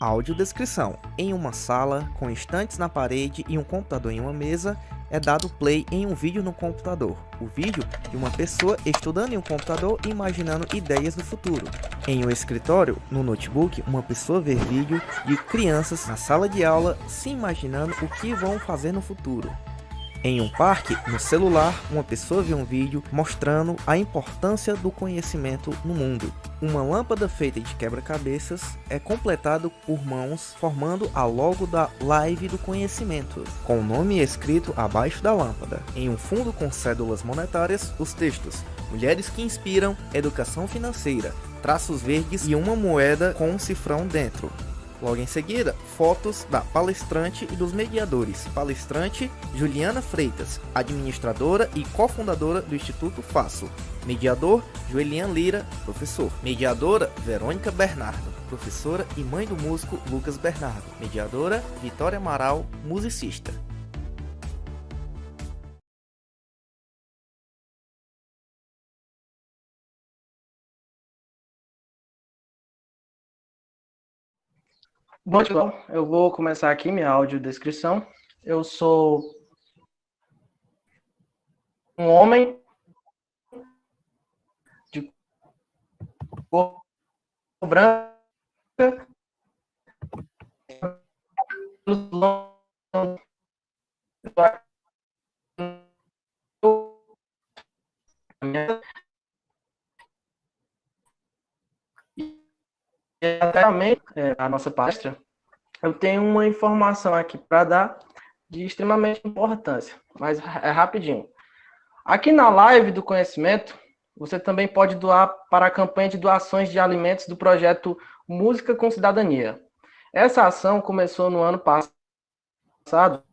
Audiodescrição. Em uma sala, com estantes na parede e um computador em uma mesa, é dado play em um vídeo no computador. O vídeo de uma pessoa estudando em um computador e imaginando ideias do futuro. Em um escritório, no notebook, uma pessoa vê vídeo de crianças na sala de aula se imaginando o que vão fazer no futuro. Em um parque, no celular, uma pessoa vê um vídeo mostrando a importância do conhecimento no mundo. Uma lâmpada feita de quebra-cabeças é completado por mãos, formando a logo da Live do Conhecimento, com o nome escrito abaixo da lâmpada. Em um fundo com cédulas monetárias, os textos Mulheres que Inspiram, Educação Financeira, traços verdes e uma moeda com um cifrão dentro. Logo em seguida, fotos da palestrante e dos mediadores. Palestrante, Juliana Freitas, administradora e cofundadora do Instituto Faço. Mediador, Joelian Lira, professor. Mediadora, Verônica Bernardo, professora e mãe do músico Lucas Bernardo. Mediadora, Vitória Amaral, musicista. Bom, pessoal, eu vou começar aqui minha audiodescrição. Eu sou um homem de cor branca, a nossa palestra, eu tenho uma informação aqui para dar de extremamente importância, mas é rapidinho. Aqui na live do conhecimento, você também pode doar para a campanha de doações de alimentos do projeto Música com Cidadania. Essa ação começou no ano passado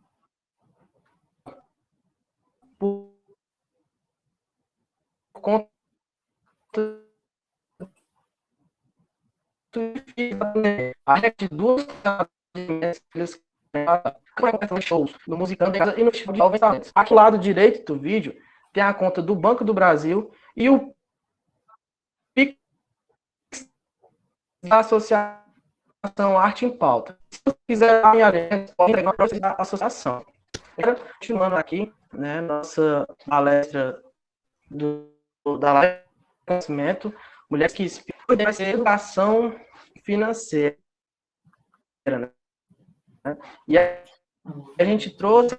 por conta de duas shows no Musicando e no Tipo de Jovens Talentos. Aqui do lado direito do vídeo tem a conta do Banco do Brasil e o Pix da Associação Arte em Pauta. Se você quiser dar minha aliança, pode entregar para a associação. Continuando aqui, né, nossa palestra da live de conhecimento, Mulheres que Inspiram, vai ser educação financeira, né? E a gente trouxe,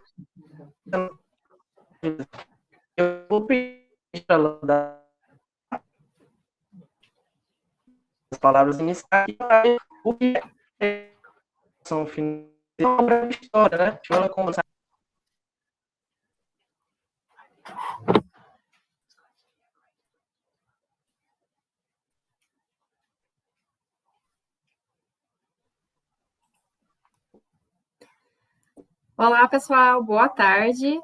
eu vou pedir para ela dar as palavras iniciais, o que é educação financeira, é uma breve história, né? Deixa ela conversar. Olá, pessoal, boa tarde.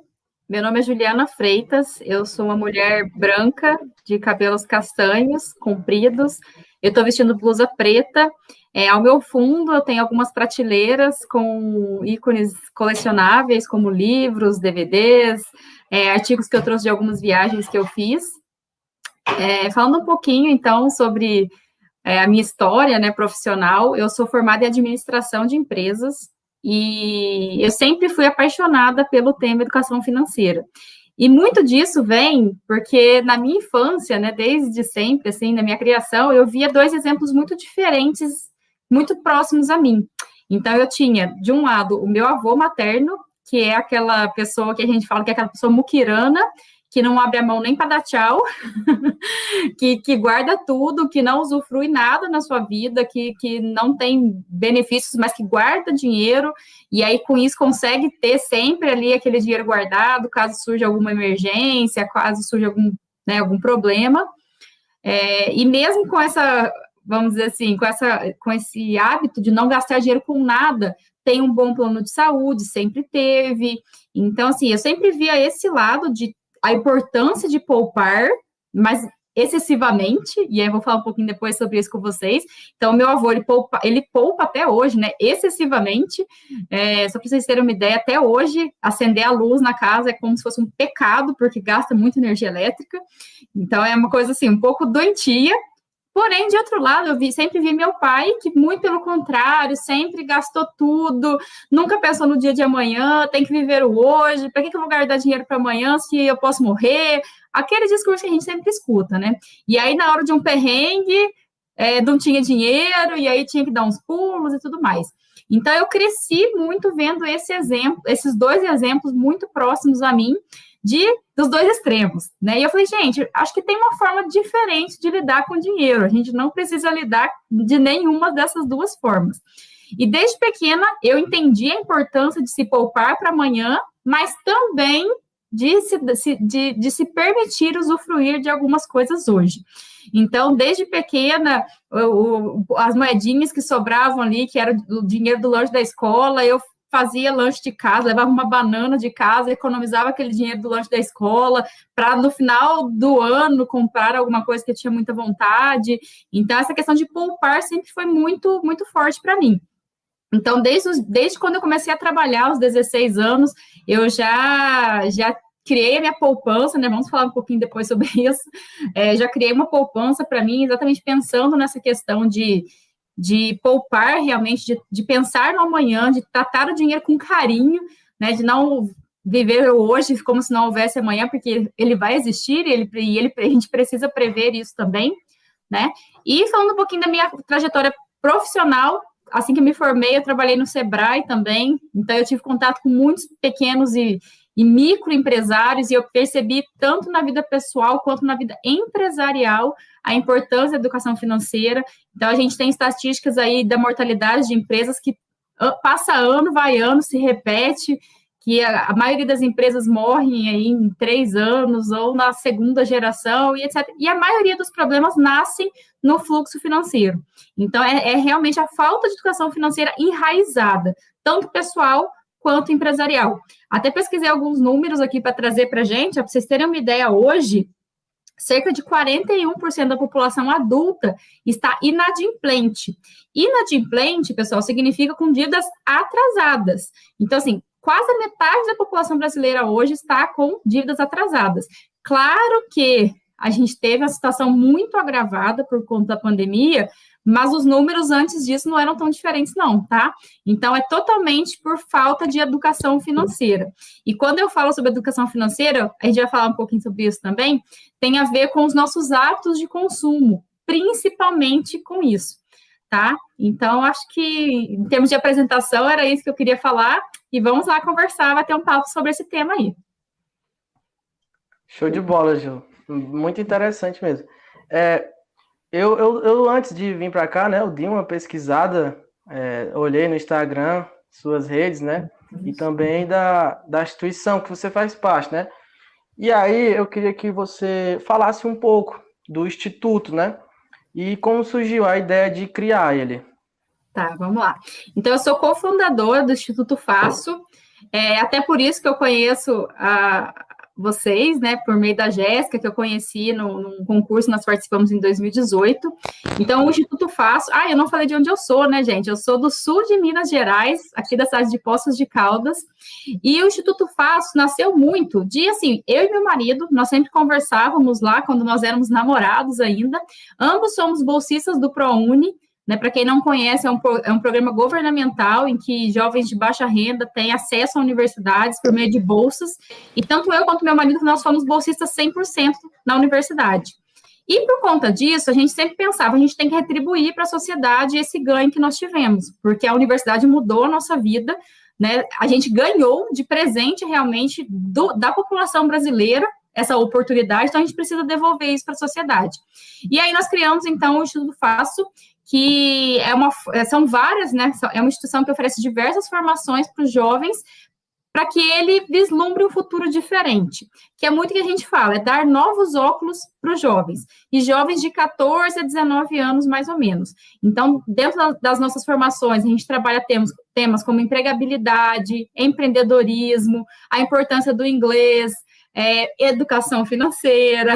Meu nome é Juliana Freitas, eu sou uma mulher branca, de cabelos castanhos, compridos. Eu estou vestindo blusa preta. Ao meu fundo, eu tenho algumas prateleiras com ícones colecionáveis, como livros, DVDs, artigos que eu trouxe de algumas viagens que eu fiz. Falando um pouquinho, então, sobre a minha história, né, profissional, eu sou formada em administração de empresas, e eu sempre fui apaixonada pelo tema educação financeira. E muito disso vem porque na minha infância, né, desde sempre, assim, na minha criação, eu via dois exemplos muito diferentes, muito próximos a mim. Então, eu tinha, de um lado, o meu avô materno, que é aquela pessoa que a gente fala que é aquela pessoa muquirana, que não abre a mão nem para dar tchau, que guarda tudo, que não usufrui nada na sua vida, que não tem benefícios, mas que guarda dinheiro, e aí com isso consegue ter sempre ali aquele dinheiro guardado, caso surja alguma emergência, caso surja algum problema. E mesmo com essa, vamos dizer assim, com esse hábito de não gastar dinheiro com nada, tem um bom plano de saúde, sempre teve. Então, assim, eu sempre via esse lado de a importância de poupar, mas excessivamente, e aí eu vou falar um pouquinho depois sobre isso com vocês. Então, meu avô, ele poupa até hoje, né, excessivamente. Só para vocês terem uma ideia, até hoje, acender a luz na casa é como se fosse um pecado, porque gasta muita energia elétrica. Então, é uma coisa, assim, um pouco doentia. Porém, de outro lado, sempre vi meu pai, que muito pelo contrário, sempre gastou tudo, nunca pensou no dia de amanhã, tem que viver o hoje, para que eu vou guardar dinheiro para amanhã se eu posso morrer? Aquele discurso que a gente sempre escuta, né? E aí, na hora de um perrengue, não tinha dinheiro, e aí tinha que dar uns pulos e tudo mais. Então, eu cresci muito vendo esses dois exemplos muito próximos a mim, dos dois extremos, né? E eu falei, gente, acho que tem uma forma diferente de lidar com dinheiro. A gente não precisa lidar de nenhuma dessas duas formas. E desde pequena eu entendi a importância de se poupar para amanhã, mas também de se permitir usufruir de algumas coisas hoje. Então, desde pequena, as moedinhas que sobravam ali, que era o dinheiro do lanche da escola, eu fazia lanche de casa, levava uma banana de casa, economizava aquele dinheiro do lanche da escola, para no final do ano comprar alguma coisa que eu tinha muita vontade. Então, essa questão de poupar sempre foi muito, muito forte para mim. Então, desde quando eu comecei a trabalhar, aos 16 anos, eu já criei a minha poupança, né? Vamos falar um pouquinho depois sobre isso. Já criei uma poupança para mim, exatamente pensando nessa questão de poupar realmente, de pensar no amanhã, de tratar o dinheiro com carinho, né, de não viver hoje como se não houvesse amanhã, porque ele vai existir e a gente precisa prever isso também, né? E falando um pouquinho da minha trajetória profissional, assim que me formei, eu trabalhei no Sebrae também, então eu tive contato com muitos pequenos e microempresários, e eu percebi, tanto na vida pessoal quanto na vida empresarial, a importância da educação financeira. Então, a gente tem estatísticas aí da mortalidade de empresas que passa ano, vai ano, se repete, que a maioria das empresas morrem aí em 3 anos, ou na segunda geração, e etc. E a maioria dos problemas nascem no fluxo financeiro. Então, é realmente a falta de educação financeira enraizada, tanto pessoal quanto empresarial. Até pesquisei alguns números aqui para trazer para a gente, para vocês terem uma ideia, hoje, cerca de 41% da população adulta está inadimplente. Inadimplente, pessoal, significa com dívidas atrasadas. Então, assim, quase a metade da população brasileira hoje está com dívidas atrasadas. Claro que a gente teve uma situação muito agravada por conta da pandemia, mas os números antes disso não eram tão diferentes, não, tá? Então, é totalmente por falta de educação financeira. E quando eu falo sobre educação financeira, a gente vai falar um pouquinho sobre isso também, tem a ver com os nossos hábitos de consumo, principalmente com isso, tá? Então, acho que, em termos de apresentação, era isso que eu queria falar, e vamos lá conversar, bater um papo sobre esse tema aí. Show de bola, Ju. Muito interessante mesmo. Eu antes de vir para cá, né, eu dei uma pesquisada, olhei no Instagram, suas redes, né, e também da instituição que você faz parte, né. E aí eu queria que você falasse um pouco do Instituto, né, e como surgiu a ideia de criar ele. Tá, vamos lá. Então, eu sou cofundadora do Instituto Faço, até por isso que eu conheço vocês, né, por meio da Jéssica, que eu conheci num concurso, nós participamos em 2018. Então, o Instituto Faço... eu não falei de onde eu sou, né, gente? Eu sou do sul de Minas Gerais, aqui da cidade de Poços de Caldas, e o Instituto Faço nasceu muito assim, eu e meu marido, nós sempre conversávamos lá, quando nós éramos namorados ainda, ambos somos bolsistas do ProUni, né, para quem não conhece, é um programa governamental em que jovens de baixa renda têm acesso a universidades por meio de bolsas, e tanto eu quanto meu marido, nós fomos bolsistas 100% na universidade. E por conta disso, a gente sempre pensava, a gente tem que retribuir para a sociedade esse ganho que nós tivemos, porque a universidade mudou a nossa vida, né, a gente ganhou de presente realmente da população brasileira essa oportunidade, então a gente precisa devolver isso para a sociedade. E aí nós criamos, então, o Instituto Faço, que são várias, né? É uma instituição que oferece diversas formações para os jovens, para que ele vislumbre um futuro diferente, que é muito o que a gente fala, é dar novos óculos para os jovens, e jovens de 14 a 19 anos, mais ou menos. Então, dentro das nossas formações, a gente trabalha temas como empregabilidade, empreendedorismo, a importância do inglês, educação financeira,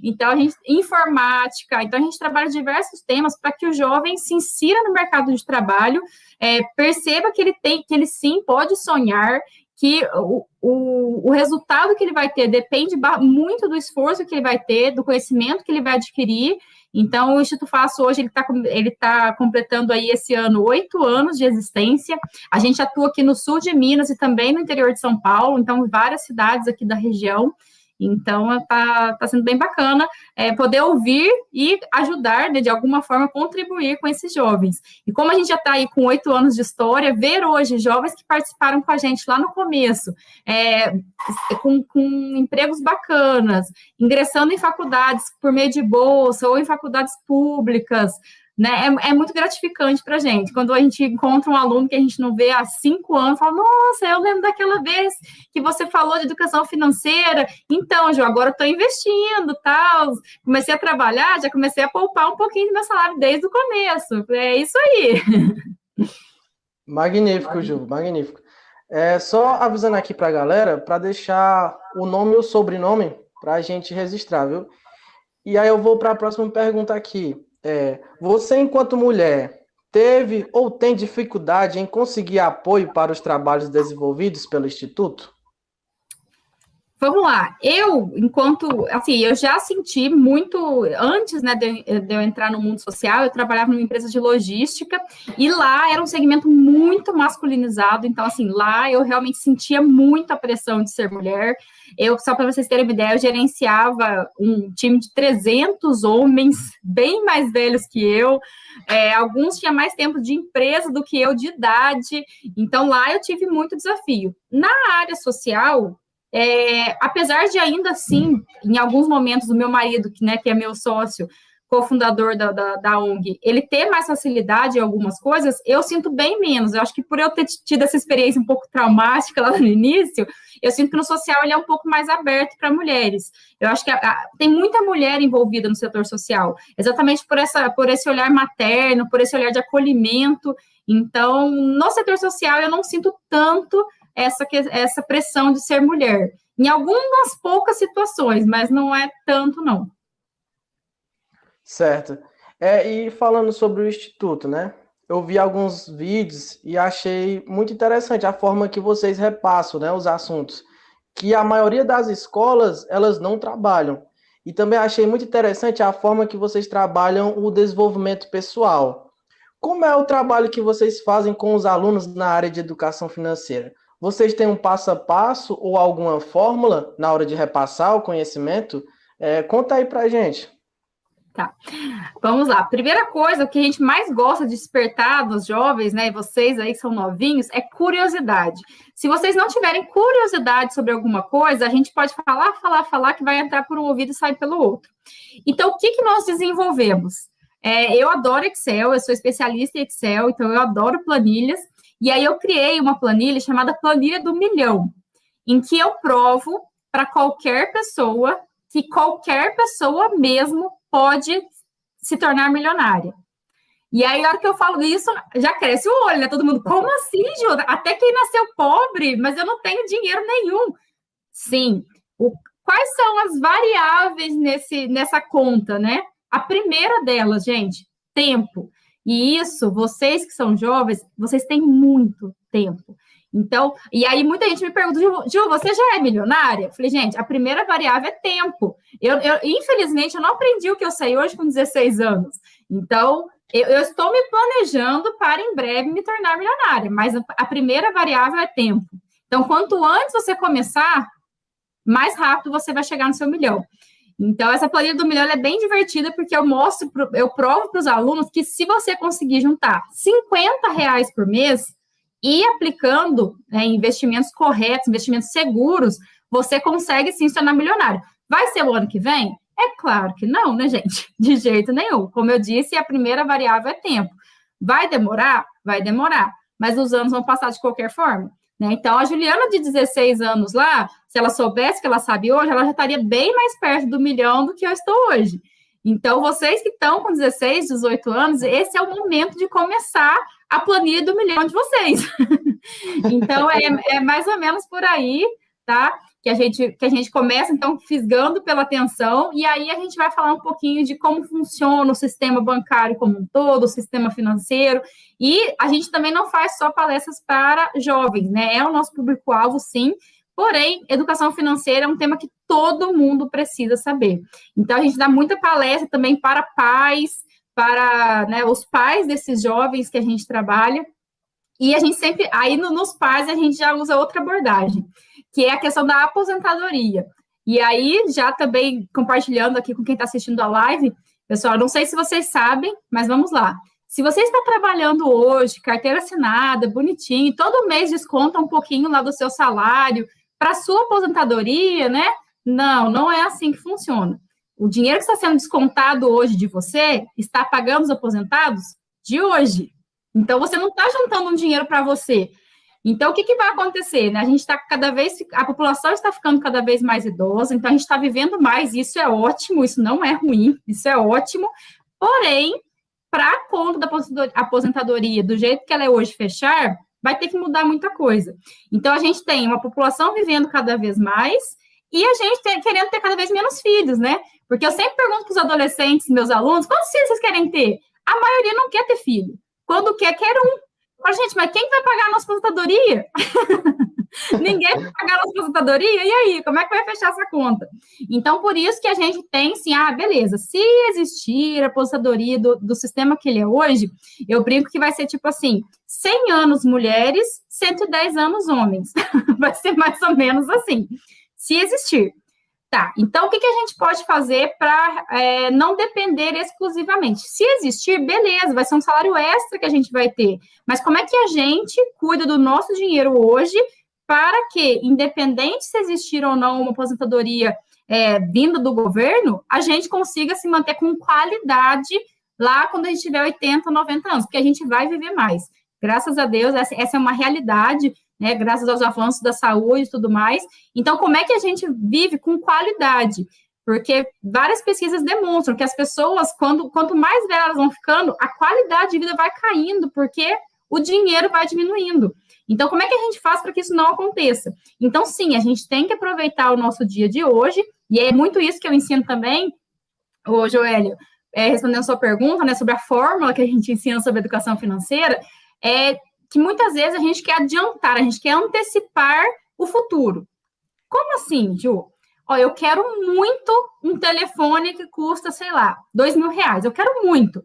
então informática, então a gente trabalha diversos temas para que o jovem se insira no mercado de trabalho, perceba que ele sim pode sonhar, que o resultado que ele vai ter depende muito do esforço que ele vai ter, do conhecimento que ele vai adquirir, Então, o Instituto Fácil hoje, ele tá completando aí esse ano 8 anos de existência. A gente atua aqui no sul de Minas e também no interior de São Paulo, então, várias cidades aqui da região. Então, tá sendo bem bacana poder ouvir e ajudar, né, de alguma forma, contribuir com esses jovens. E como a gente já está aí com 8 anos de história, ver hoje jovens que participaram com a gente lá no começo, com empregos bacanas, ingressando em faculdades por meio de bolsa ou em faculdades públicas, né, é muito gratificante para a gente. Quando a gente encontra um aluno que a gente não vê há 5 anos, fala, nossa, eu lembro daquela vez que você falou de educação financeira, então, Ju, agora eu estou investindo, tal, comecei a trabalhar, já comecei a poupar um pouquinho do meu salário desde o começo, é isso aí. Magnífico, Ju, magnífico. Só avisando aqui para a galera, para deixar o nome e o sobrenome para a gente registrar, viu? E aí eu vou para a próxima pergunta aqui. Você, enquanto mulher, teve ou tem dificuldade em conseguir apoio para os trabalhos desenvolvidos pelo Instituto? Vamos lá, eu já senti muito, antes, né, de eu entrar no mundo social, eu trabalhava numa empresa de logística, e lá era um segmento muito masculinizado, então, assim, lá eu realmente sentia muita pressão de ser mulher. Só para vocês terem uma ideia, eu gerenciava um time de 300 homens, bem mais velhos que eu, alguns tinham mais tempo de empresa do que eu, de idade, então lá eu tive muito desafio. Na área social, apesar de ainda assim, em alguns momentos, o meu marido, que é meu sócio, cofundador da ONG, ele ter mais facilidade em algumas coisas, eu sinto bem menos. Eu acho que por eu ter tido essa experiência um pouco traumática lá no início, eu sinto que no social ele é um pouco mais aberto para mulheres. Eu acho que tem muita mulher envolvida no setor social, exatamente por esse olhar materno, por esse olhar de acolhimento. Então, no setor social, eu não sinto tanto essa pressão de ser mulher. Em algumas poucas situações, mas não é tanto, não. Certo. E falando sobre o Instituto, né? Eu vi alguns vídeos e achei muito interessante a forma que vocês repassam, né, os assuntos, que a maioria das escolas, elas não trabalham. E também achei muito interessante a forma que vocês trabalham o desenvolvimento pessoal. Como é o trabalho que vocês fazem com os alunos na área de educação financeira? Vocês têm um passo a passo ou alguma fórmula na hora de repassar o conhecimento? Conta aí pra gente. Tá, vamos lá. Primeira coisa, o que a gente mais gosta de despertar dos jovens, né, vocês aí que são novinhos, é curiosidade. Se vocês não tiverem curiosidade sobre alguma coisa, a gente pode falar, que vai entrar por um ouvido e sair pelo outro. Então, o que nós desenvolvemos? Eu adoro Excel, eu sou especialista em Excel, então eu adoro planilhas, e aí eu criei uma planilha chamada Planilha do Milhão, em que eu provo para qualquer pessoa que qualquer pessoa mesmo pode se tornar milionária. E aí, na hora que eu falo isso, já cresce o olho, né? Todo mundo, como assim, Ju? Até quem nasceu pobre, mas eu não tenho dinheiro nenhum. Sim. Quais são as variáveis nessa conta, né? A primeira delas, gente, tempo. E isso, vocês que são jovens, vocês têm muito tempo. Então, e aí muita gente me pergunta, Ju, você já é milionária? Eu falei, gente, a primeira variável é tempo. Infelizmente, eu não aprendi o que eu sei hoje com 16 anos. Então, eu estou me planejando para em breve me tornar milionária, mas a primeira variável é tempo. Então, quanto antes você começar, mais rápido você vai chegar no seu milhão. Então, essa planilha do milhão é bem divertida, porque eu provo para os alunos que se você conseguir juntar R$50 por mês e aplicando investimentos corretos, investimentos seguros, você consegue sim se tornar milionário. Vai ser o ano que vem? É claro que não, né, gente? De jeito nenhum. Como eu disse, a primeira variável é tempo. Vai demorar? Vai demorar. Mas os anos vão passar de qualquer forma. Né? Então, a Juliana de 16 anos lá, se ela soubesse que ela sabe hoje, ela já estaria bem mais perto do milhão do que eu estou hoje. Então, vocês que estão com 16, 18 anos, esse é o momento de começar a planilha do milhão de vocês. Então, é mais ou menos por aí, tá? Que a gente começa, então, fisgando pela atenção, e aí a gente vai falar um pouquinho de como funciona o sistema bancário como um todo, o sistema financeiro, e a gente também não faz só palestras para jovens, né? É o nosso público-alvo, sim, Porém, educação financeira é um tema que todo mundo precisa saber. Então, a gente dá muita palestra também para pais, para, né, os pais desses jovens que a gente trabalha. E a gente sempre, aí nos pais, a gente já usa outra abordagem, que é a questão da aposentadoria. E aí, já também compartilhando aqui com quem está assistindo a live, pessoal, não sei se vocês sabem, mas vamos lá. Se você está trabalhando hoje, carteira assinada, bonitinho, todo mês desconta um pouquinho lá do seu salário para sua aposentadoria, né? Não, não é assim que funciona. O dinheiro que está sendo descontado hoje de você está pagando os aposentados de hoje. Então, você não está juntando um dinheiro para você. Então, o que vai acontecer? Né? A gente está a população está ficando cada vez mais idosa, então a gente está vivendo mais, isso é ótimo, isso não é ruim, isso é ótimo. Porém, para a conta da aposentadoria, do jeito que ela é hoje fechar, vai ter que mudar muita coisa. Então, a gente tem uma população vivendo cada vez mais e a gente querendo ter cada vez menos filhos, né? Porque eu sempre pergunto para os adolescentes, meus alunos, quantos filhos vocês querem ter? A maioria não quer ter filho. Quando quer um. Fala, gente, mas quem vai pagar a nossa aposentadoria? Ninguém vai pagar a nossa aposentadoria? E aí, como é que vai fechar essa conta? Então, por isso que a gente tem, assim, beleza, se existir a aposentadoria do sistema que ele é hoje, eu brinco que vai ser tipo assim, 100 anos mulheres, 110 anos homens. Vai ser mais ou menos assim, se existir. Tá, então o que a gente pode fazer para não depender exclusivamente? Se existir, beleza, vai ser um salário extra que a gente vai ter, mas como é que a gente cuida do nosso dinheiro hoje para que, independente se existir ou não uma aposentadoria vinda do governo, a gente consiga se manter com qualidade lá quando a gente tiver 80, 90 anos, porque a gente vai viver mais. Graças a Deus, essa é uma realidade, né, graças aos avanços da saúde e tudo mais. Então, como é que a gente vive com qualidade? Porque várias pesquisas demonstram que as pessoas, quanto mais velhas elas vão ficando, a qualidade de vida vai caindo, porque o dinheiro vai diminuindo. Então, como é que a gente faz para que isso não aconteça? Então, sim, a gente tem que aproveitar o nosso dia de hoje, e é muito isso que eu ensino também, ô Joélio, respondendo a sua pergunta, né, sobre a fórmula que a gente ensina sobre educação financeira, que muitas vezes a gente quer adiantar, a gente quer antecipar o futuro. Como assim, Ju? Eu quero muito um telefone que custa, sei lá, R$2.000. Eu quero muito,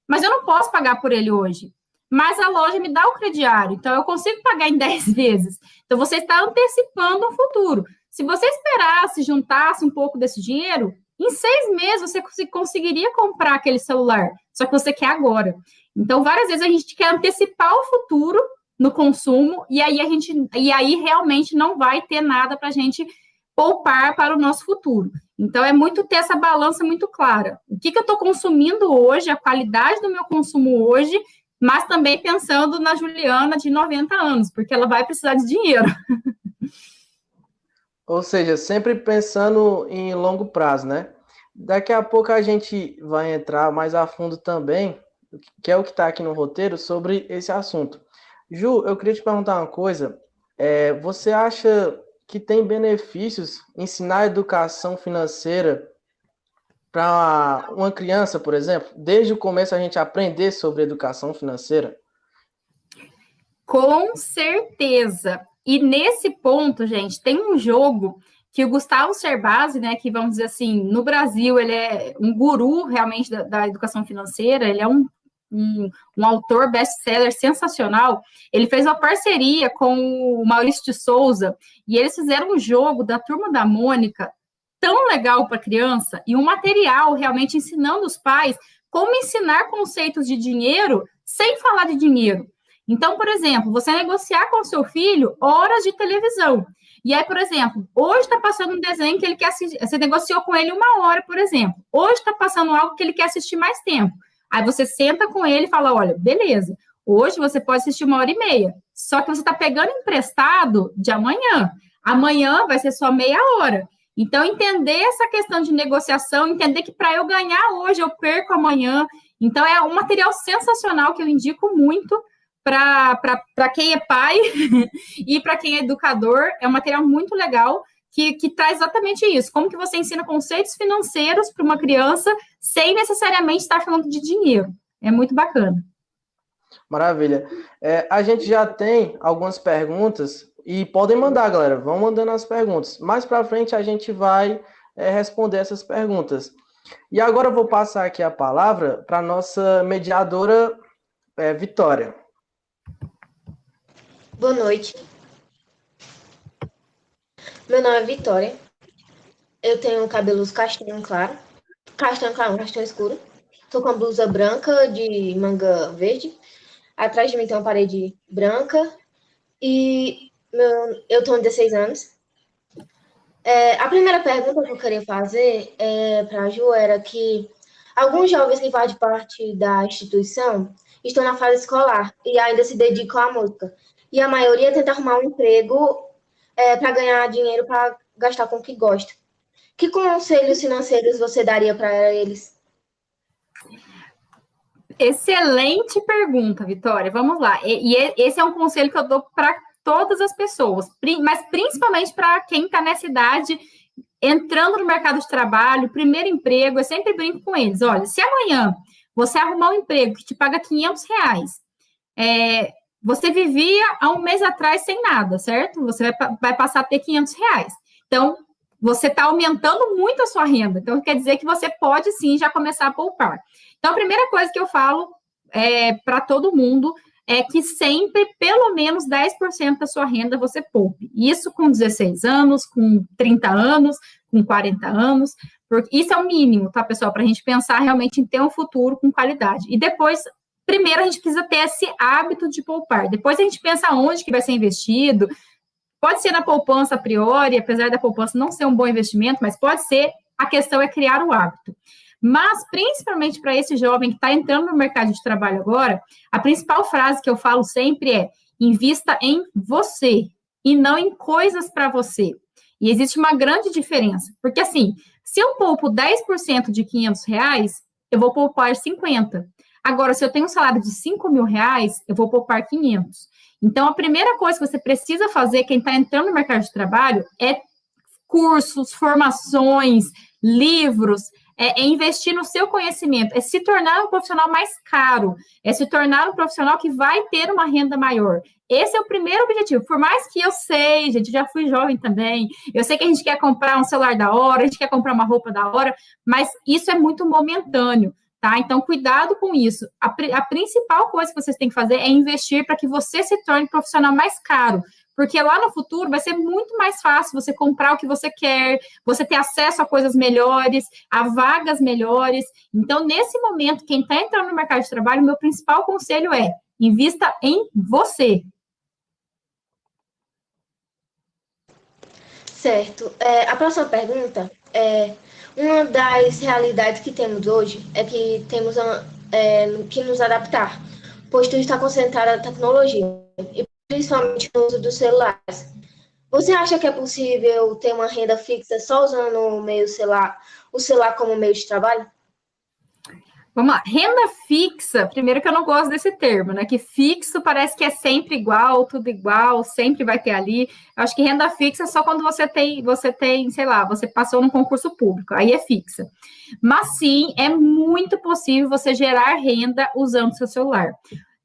mas eu não posso pagar por ele hoje. Mas a loja me dá o crediário, então eu consigo pagar em 10 vezes. Então, você está antecipando o futuro. Se você esperasse, juntasse um pouco desse dinheiro, em 6 meses você conseguiria comprar aquele celular, só que você quer agora. Então, várias vezes a gente quer antecipar o futuro no consumo, e aí realmente não vai ter nada para a gente poupar para o nosso futuro. Então, é muito ter essa balança muito clara. O que eu estou consumindo hoje, a qualidade do meu consumo hoje, mas também pensando na Juliana de 90 anos, porque ela vai precisar de dinheiro. Ou seja, sempre pensando em longo prazo, né? Daqui a pouco a gente vai entrar mais a fundo também, que é o que está aqui no roteiro, sobre esse assunto. Ju, eu queria te perguntar uma coisa. Você acha que tem benefícios ensinar educação financeira para uma criança, por exemplo? Desde o começo a gente aprender sobre educação financeira? Com certeza. E nesse ponto, gente, tem um jogo que o Gustavo Cerbasi, né, que vamos dizer assim, no Brasil, ele é um guru realmente da educação financeira, ele é um autor best-seller sensacional. Ele fez uma parceria com o Maurício de Souza e eles fizeram um jogo da Turma da Mônica tão legal para criança e um material realmente ensinando os pais como ensinar conceitos de dinheiro sem falar de dinheiro. Então, por exemplo, você negociar com o seu filho horas de televisão. E aí, por exemplo, hoje está passando um desenho que ele quer assistir, você negociou com ele 1 hora, por exemplo. Hoje está passando algo que ele quer assistir mais tempo. Aí você senta com ele e fala, olha, beleza, hoje você pode assistir 1h30, só que você está pegando emprestado de amanhã. Amanhã vai ser só meia hora. Então, entender essa questão de negociação, entender que para eu ganhar hoje, eu perco amanhã. Então, é um material sensacional que eu indico muito para quem é pai e para quem é educador. É um material muito legal que traz exatamente isso. Como que você ensina conceitos financeiros para uma criança sem necessariamente estar falando de dinheiro. É muito bacana. Maravilha. A gente já tem algumas perguntas. E podem mandar, galera, vão mandando as perguntas. Mais para frente a gente vai responder essas perguntas. E agora eu vou passar aqui a palavra para a nossa mediadora, Vitória. Boa noite. Meu nome é Vitória. Eu tenho cabelos castanho claro. Castanho claro, castanho escuro. Tô com a blusa branca de manga verde. Atrás de mim tem uma parede branca. E eu tenho 16 anos. A primeira pergunta que eu queria fazer para a Ju era que alguns jovens que fazem parte da instituição estão na fase escolar e ainda se dedicam à música. E a maioria tenta arrumar um emprego para ganhar dinheiro para gastar com o que gosta. Que conselhos financeiros você daria para eles? Excelente pergunta, Vitória. Vamos lá. Esse é um conselho que eu dou para todas as pessoas, mas principalmente para quem está nessa idade, entrando no mercado de trabalho, primeiro emprego. Eu sempre brinco com eles. Olha, se amanhã você arrumar um emprego que te paga R$500, você vivia há um mês atrás sem nada, certo? Você vai passar a ter R$500. Então, você está aumentando muito a sua renda. Então, quer dizer que você pode, sim, já começar a poupar. Então, a primeira coisa que eu falo para todo mundo é que sempre, pelo menos 10% da sua renda você poupe. Isso com 16 anos, com 30 anos, com 40 anos. Porque isso é o mínimo, tá, pessoal? Para a gente pensar realmente em ter um futuro com qualidade. E depois, primeiro, a gente precisa ter esse hábito de poupar. Depois a gente pensa onde que vai ser investido. Pode ser na poupança a priori, apesar da poupança não ser um bom investimento, mas pode ser, a questão é criar o hábito. Mas, principalmente para esse jovem que está entrando no mercado de trabalho agora, a principal frase que eu falo sempre é: invista em você e não em coisas para você. E existe uma grande diferença, porque assim, se eu poupo 10% de R$500, eu vou poupar 50. Agora, se eu tenho um salário de R$5.000, eu vou poupar 500. Então, a primeira coisa que você precisa fazer, quem está entrando no mercado de trabalho, é cursos, formações, livros, é investir no seu conhecimento, é se tornar um profissional mais caro, é se tornar um profissional que vai ter uma renda maior. Esse é o primeiro objetivo. Por mais que eu sei, gente, já fui jovem também, eu sei que a gente quer comprar um celular da hora, a gente quer comprar uma roupa da hora, mas isso é muito momentâneo. Tá? Então, cuidado com isso. A principal coisa que vocês têm que fazer é investir para que você se torne um profissional mais caro, porque lá no futuro vai ser muito mais fácil você comprar o que você quer, você ter acesso a coisas melhores, a vagas melhores. Então, nesse momento, quem está entrando no mercado de trabalho, o meu principal conselho é: invista em você. Certo. A próxima pergunta é: uma das realidades que temos hoje é que temos que nos adaptar, pois tudo está concentrado na tecnologia, e principalmente no uso dos celulares. Você acha que é possível ter uma renda fixa só usando o celular como meio de trabalho? Vamos lá, renda fixa, primeiro que eu não gosto desse termo, né, que fixo parece que é sempre igual, tudo igual, sempre vai ter ali. Eu acho que renda fixa é só quando você tem, sei lá, você passou num concurso público, aí é fixa. Mas sim, é muito possível você gerar renda usando seu celular.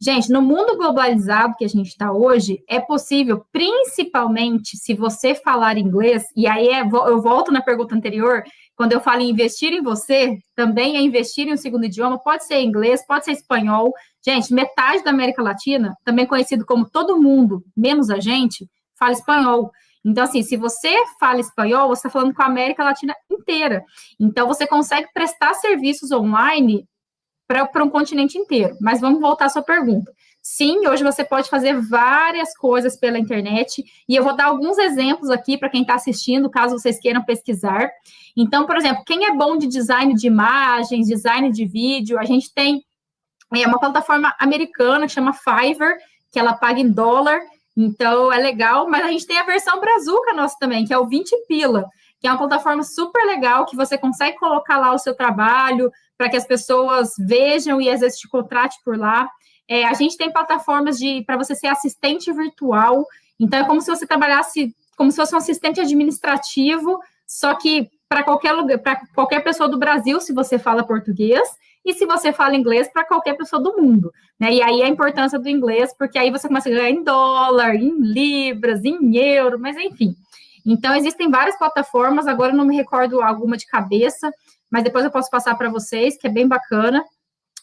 Gente, no mundo globalizado que a gente está hoje, é possível, principalmente se você falar inglês, e aí eu volto na pergunta anterior, quando eu falo em investir em você, também é investir em um segundo idioma, pode ser inglês, pode ser espanhol. Gente, metade da América Latina, também conhecido como todo mundo, menos a gente, fala espanhol. Então, assim, se você fala espanhol, você está falando com a América Latina inteira. Então, você consegue prestar serviços online para um continente inteiro. Mas vamos voltar à sua pergunta. Sim, hoje você pode fazer várias coisas pela internet, e eu vou dar alguns exemplos aqui para quem está assistindo, caso vocês queiram pesquisar. Então, por exemplo, quem é bom de design de imagens, design de vídeo, a gente tem uma plataforma americana que chama Fiverr, que ela paga em dólar, então é legal, mas a gente tem a versão brazuca nossa também, que é o 20 pila, que é uma plataforma super legal, que você consegue colocar lá o seu trabalho, para que as pessoas vejam e às vezes te contrate por lá. A gente tem plataformas para você ser assistente virtual, então é como se você trabalhasse, como se fosse um assistente administrativo, só que para qualquer lugar, para qualquer pessoa do Brasil, se você fala português, e se você fala inglês, para qualquer pessoa do mundo, né? E aí a importância do inglês, porque aí você começa a ganhar em dólar, em libras, em euro, mas enfim. Então, existem várias plataformas, agora eu não me recordo alguma de cabeça, mas depois eu posso passar para vocês, que é bem bacana.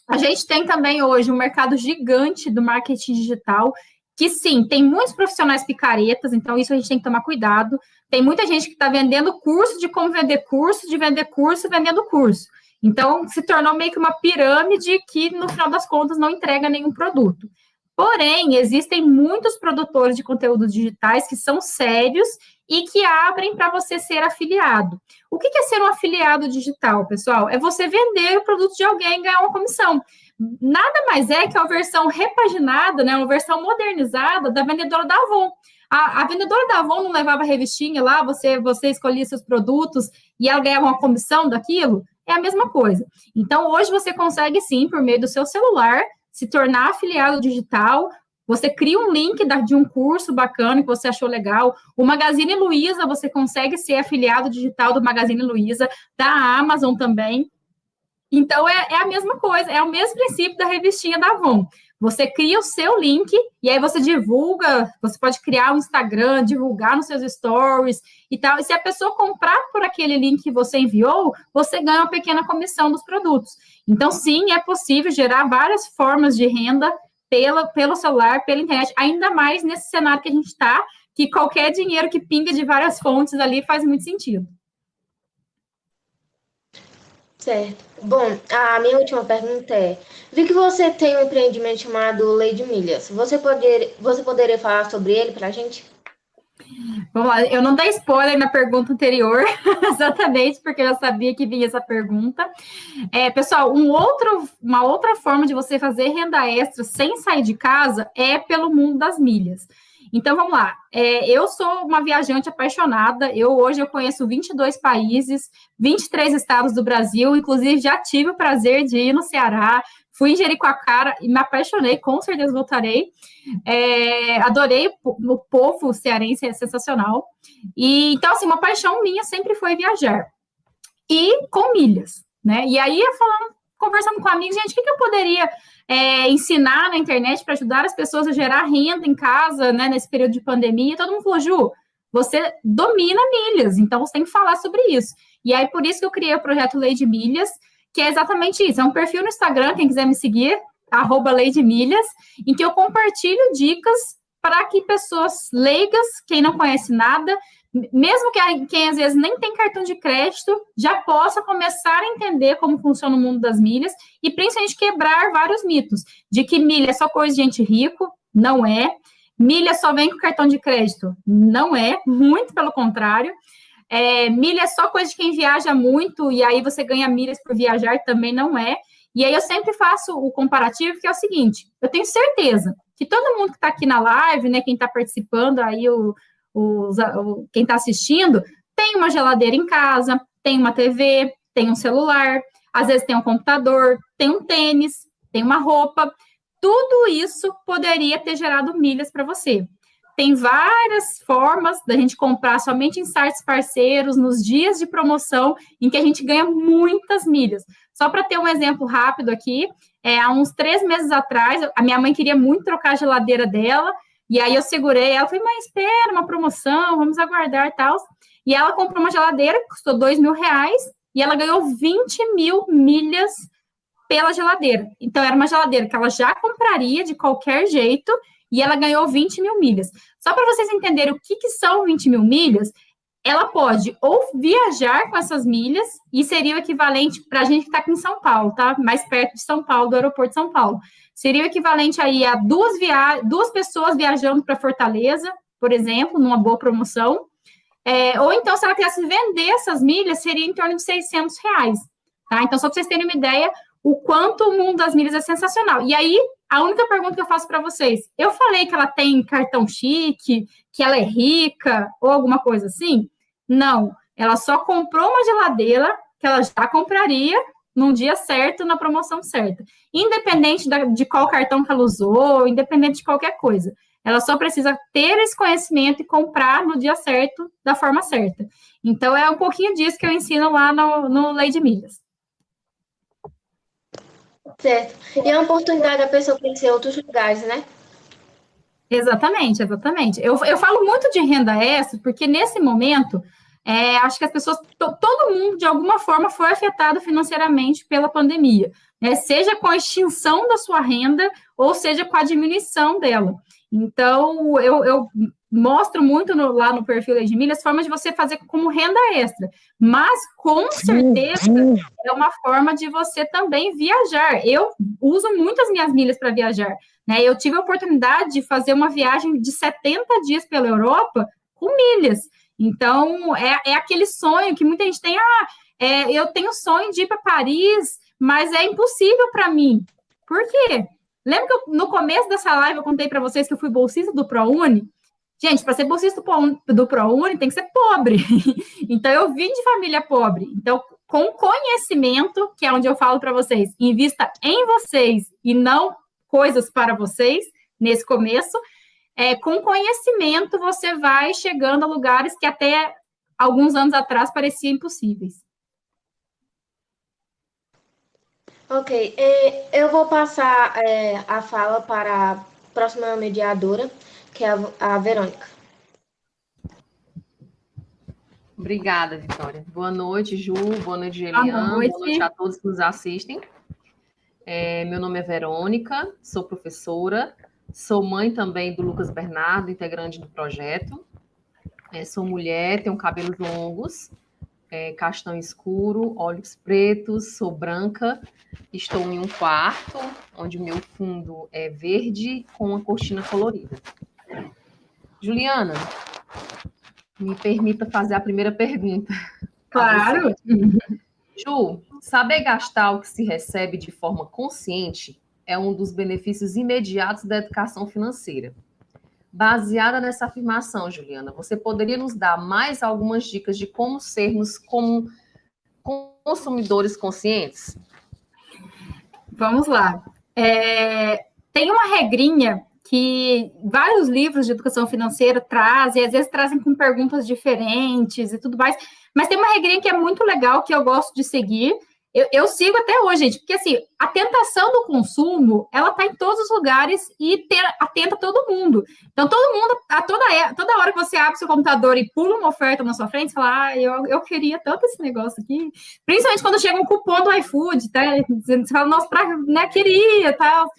A gente tem também hoje um mercado gigante do marketing digital, que sim, tem muitos profissionais picaretas, então isso a gente tem que tomar cuidado. Tem muita gente que está vendendo curso de como vender curso, de vender curso, vendendo curso. Então, se tornou meio que uma pirâmide que, no final das contas, não entrega nenhum produto. Porém, existem muitos produtores de conteúdos digitais que são sérios e que abrem para você ser afiliado. O que é ser um afiliado digital, pessoal? É você vender o produto de alguém e ganhar uma comissão. Nada mais é que a versão repaginada, né, uma versão modernizada da vendedora da Avon. A vendedora da Avon não levava revistinha lá, você escolhia seus produtos e ela ganhava uma comissão daquilo? É a mesma coisa. Então, hoje você consegue, sim, por meio do seu celular, se tornar afiliado digital. Você cria um link de um curso bacana que você achou legal. O Magazine Luiza, você consegue ser afiliado digital do Magazine Luiza, da Amazon também. Então, é a mesma coisa, é o mesmo princípio da revistinha da Avon. Você cria o seu link e aí você divulga, você pode criar um Instagram, divulgar nos seus stories e tal. E se a pessoa comprar por aquele link que você enviou, você ganha uma pequena comissão dos produtos. Então, sim, é possível gerar várias formas de renda pelo celular, pela internet, ainda mais nesse cenário que a gente está, que qualquer dinheiro que pinga de várias fontes ali faz muito sentido. Certo. Bom, a minha última pergunta é: vi que você tem um empreendimento chamado Lady Milhas. Você poderia falar sobre ele para a gente? Vamos lá, eu não dei spoiler na pergunta anterior, exatamente, porque eu já sabia que vinha essa pergunta. Pessoal, uma outra forma de você fazer renda extra sem sair de casa é pelo mundo das milhas. Então, vamos lá. Eu sou uma viajante apaixonada. Hoje eu conheço 22 países, 23 estados do Brasil. Inclusive, já tive o prazer de ir no Ceará. Fui em Jericoacoara e me apaixonei. Com certeza voltarei. Adorei o povo cearense, é sensacional. E, então, assim, uma paixão minha sempre foi viajar. E com milhas, né? E aí, conversando com amigos, gente, o que eu poderia ensinar na internet para ajudar as pessoas a gerar renda em casa, né, nesse período de pandemia? E todo mundo falou: Ju, você domina milhas, então você tem que falar sobre isso. E aí, por isso que eu criei o projeto Lady Milhas, que é exatamente isso. É um perfil no Instagram, quem quiser me seguir, @LadyMilhas, em que eu compartilho dicas para que pessoas leigas, quem não conhece nada, mesmo quem às vezes nem tem cartão de crédito, já possa começar a entender como funciona o mundo das milhas e principalmente quebrar vários mitos de que milha é só coisa de gente rico. Não é. Milha só vem com cartão de crédito. Não é. Muito pelo contrário. Milha é só coisa de quem viaja muito e aí você ganha milhas por viajar. Também não é. E aí eu sempre faço o comparativo, que é o seguinte: eu tenho certeza que todo mundo que está aqui na live, né, quem está participando aí, quem está assistindo, tem uma geladeira em casa, tem uma TV, tem um celular, às vezes tem um computador, tem um tênis, tem uma roupa. Tudo isso poderia ter gerado milhas para você. Tem várias formas da gente comprar somente em sites parceiros, nos dias de promoção, em que a gente ganha muitas milhas. Só para ter um exemplo rápido aqui, há uns 3 meses atrás, a minha mãe queria muito trocar a geladeira dela, e aí eu segurei ela, falei: mãe, espera, uma promoção, vamos aguardar e tal. E ela comprou uma geladeira que custou R$2.000, e ela ganhou 20.000 milhas pela geladeira. Então, era uma geladeira que ela já compraria de qualquer jeito, e ela ganhou 20.000 milhas. Só para vocês entenderem o que são 20.000 milhas, ela pode ou viajar com essas milhas, e seria o equivalente, para a gente que está aqui em São Paulo, tá? Mais perto de São Paulo, do aeroporto de São Paulo. Seria o equivalente aí a duas pessoas viajando para Fortaleza, por exemplo, numa boa promoção. Ou então, se ela quisesse vender essas milhas, seria em torno de R$600. Tá? Então, só para vocês terem uma ideia, o quanto o mundo das milhas é sensacional. E aí, a única pergunta que eu faço para vocês: eu falei que ela tem cartão chique, que ela é rica, ou alguma coisa assim? Não. Ela só comprou uma geladeira que ela já compraria num dia certo, na promoção certa. Independente de qual cartão que ela usou, independente de qualquer coisa. Ela só precisa ter esse conhecimento e comprar no dia certo, da forma certa. Então, é um pouquinho disso que eu ensino lá no Lady Milhas. Certo. E é uma oportunidade da pessoa conhecer outros lugares, né? Exatamente, exatamente. Eu falo muito de renda extra, porque nesse momento, acho que as pessoas, todo mundo, de alguma forma, foi afetado financeiramente pela pandemia, né? Seja com a extinção da sua renda, ou seja com a diminuição dela. Então, eu mostro muito lá no perfil da Edmília as formas de você fazer como renda extra, mas com certeza é uma forma de você também viajar. Eu uso muito as minhas milhas para viajar, né? Eu tive a oportunidade de fazer uma viagem de 70 dias pela Europa com milhas. Então, é aquele sonho que muita gente tem, eu tenho sonho de ir para Paris, mas é impossível para mim. Por quê? Lembra que no começo dessa live eu contei para vocês que eu fui bolsista do ProUni? Gente, para ser bolsista do ProUni tem que ser pobre. Então, eu vim de família pobre. Então, com conhecimento, que é onde eu falo para vocês, invista em vocês e não coisas para vocês, nesse começo, com conhecimento você vai chegando a lugares que até alguns anos atrás pareciam impossíveis. Ok, eu vou passar a fala para a próxima mediadora, que é a Verônica. Obrigada, Vitória. Boa noite, Ju. Boa noite, Geliane. Boa noite a todos que nos assistem. Meu nome é Verônica, sou professora, sou mãe também do Lucas Bernardo, integrante do projeto. Sou mulher, tenho cabelos longos, castanho escuro, olhos pretos, sou branca, estou em um quarto, onde o meu fundo é verde com uma cortina colorida. Juliana, me permita fazer a primeira pergunta. Claro. Ju, saber gastar o que se recebe de forma consciente é um dos benefícios imediatos da educação financeira. Baseada nessa afirmação, Juliana, você poderia nos dar mais algumas dicas de como sermos como consumidores conscientes? Vamos lá. Tem uma regrinha que vários livros de educação financeira trazem, às vezes trazem com perguntas diferentes e tudo mais, mas tem uma regrinha que é muito legal, que eu gosto de seguir. Eu sigo até hoje, gente, porque assim, a tentação do consumo, ela está em todos os lugares e atenta todo mundo. Então, todo mundo, toda hora que você abre seu computador e pula uma oferta na sua frente, você fala, eu queria tanto esse negócio aqui. Principalmente quando chega um cupom do iFood, tá? Você fala, nossa, queria, tal.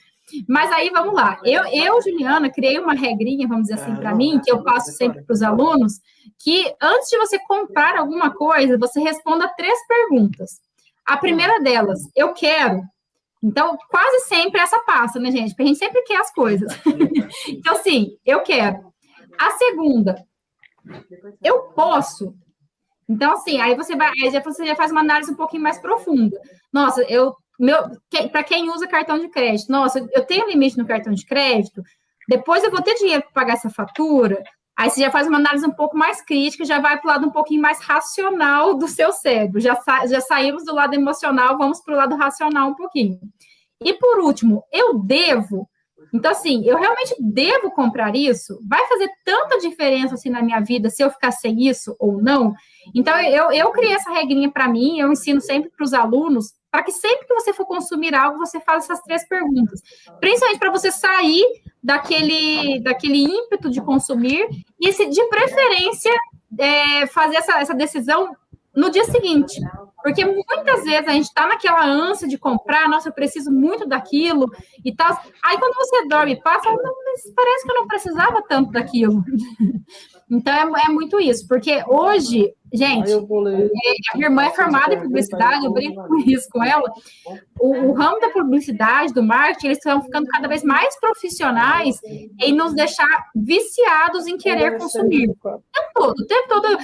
Mas aí, vamos lá. Eu, Juliana, criei uma regrinha, vamos dizer assim, para mim, que eu passo sempre para os alunos, que antes de você comprar alguma coisa, você responda 3 perguntas. A primeira delas, eu quero. Então, quase sempre essa passa, né, gente? Porque a gente sempre quer as coisas. Então, sim, eu quero. A segunda, eu posso. Então, assim, aí você já faz uma análise um pouquinho mais profunda. Nossa, para quem usa cartão de crédito, nossa, eu tenho limite no cartão de crédito, depois eu vou ter dinheiro para pagar essa fatura. Aí você já faz uma análise um pouco mais crítica, já vai para o lado um pouquinho mais racional do seu cérebro. Já saímos do lado emocional, vamos para o lado racional um pouquinho. E por último, eu devo. Então, assim, eu realmente devo comprar isso? Vai fazer tanta diferença assim na minha vida se eu ficar sem isso ou não? Então, eu criei essa regrinha para mim, eu ensino sempre para os alunos, para que sempre que você for consumir algo, você faça essas 3 perguntas. Principalmente para você sair daquele ímpeto de consumir e, de preferência, fazer essa decisão no dia seguinte. Porque muitas vezes a gente está naquela ânsia de comprar, nossa, eu preciso muito daquilo e tal. Aí quando você dorme e passa, mas parece que eu não precisava tanto daquilo. Então é muito isso, porque hoje, gente, a minha irmã é formada em publicidade, eu brinco com isso com ela. O ramo da publicidade, do marketing, eles estão ficando cada vez mais profissionais em nos deixar viciados em querer consumir. O tempo todo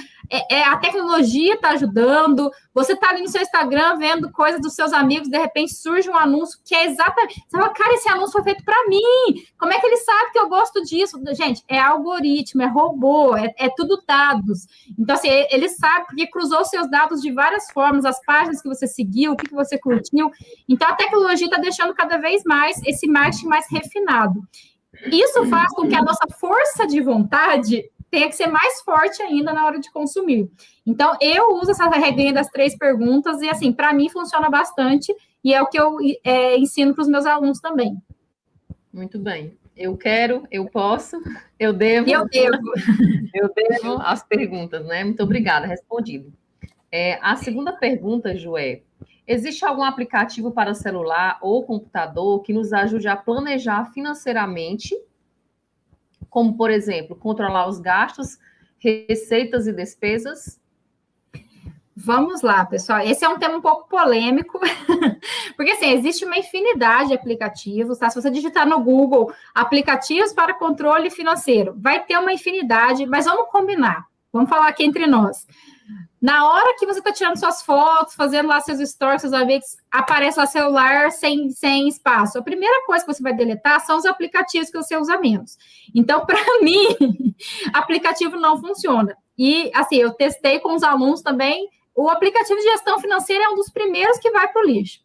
a tecnologia está ajudando, você está ali no seu Instagram vendo coisas dos seus amigos, de repente surge um anúncio que é exatamente... Você fala, cara, esse anúncio foi feito para mim, como é que ele sabe que eu gosto disso? Gente, é algoritmo, é robô, é tudo dados. Então, assim, ele sabe porque cruzou seus dados de várias formas, as páginas que você seguiu, o que você curtiu. Então, a tecnologia está deixando cada vez mais esse marketing mais refinado. Isso faz com que a nossa força de vontade tenha que ser mais forte ainda na hora de consumir. Então, eu uso essa regrinha das 3 perguntas e, assim, para mim funciona bastante e é o que eu ensino para os meus alunos também. Muito bem. Eu quero, eu posso, eu devo. Eu devo. Eu devo as perguntas, né? Muito obrigada, respondido. A segunda pergunta, Ju, existe algum aplicativo para celular ou computador que nos ajude a planejar financeiramente, como, por exemplo, controlar os gastos, receitas e despesas? Vamos lá, pessoal. Esse é um tema um pouco polêmico, porque assim, existe uma infinidade de aplicativos, tá? Se você digitar no Google aplicativos para controle financeiro, vai ter uma infinidade, mas vamos combinar. Vamos falar aqui entre nós. Na hora que você está tirando suas fotos, fazendo lá seus stories, seus amigos, aparece lá celular sem espaço. A primeira coisa que você vai deletar são os aplicativos que você usa menos. Então, para mim, aplicativo não funciona. E, assim, eu testei com os alunos também. O aplicativo de gestão financeira é um dos primeiros que vai para o lixo.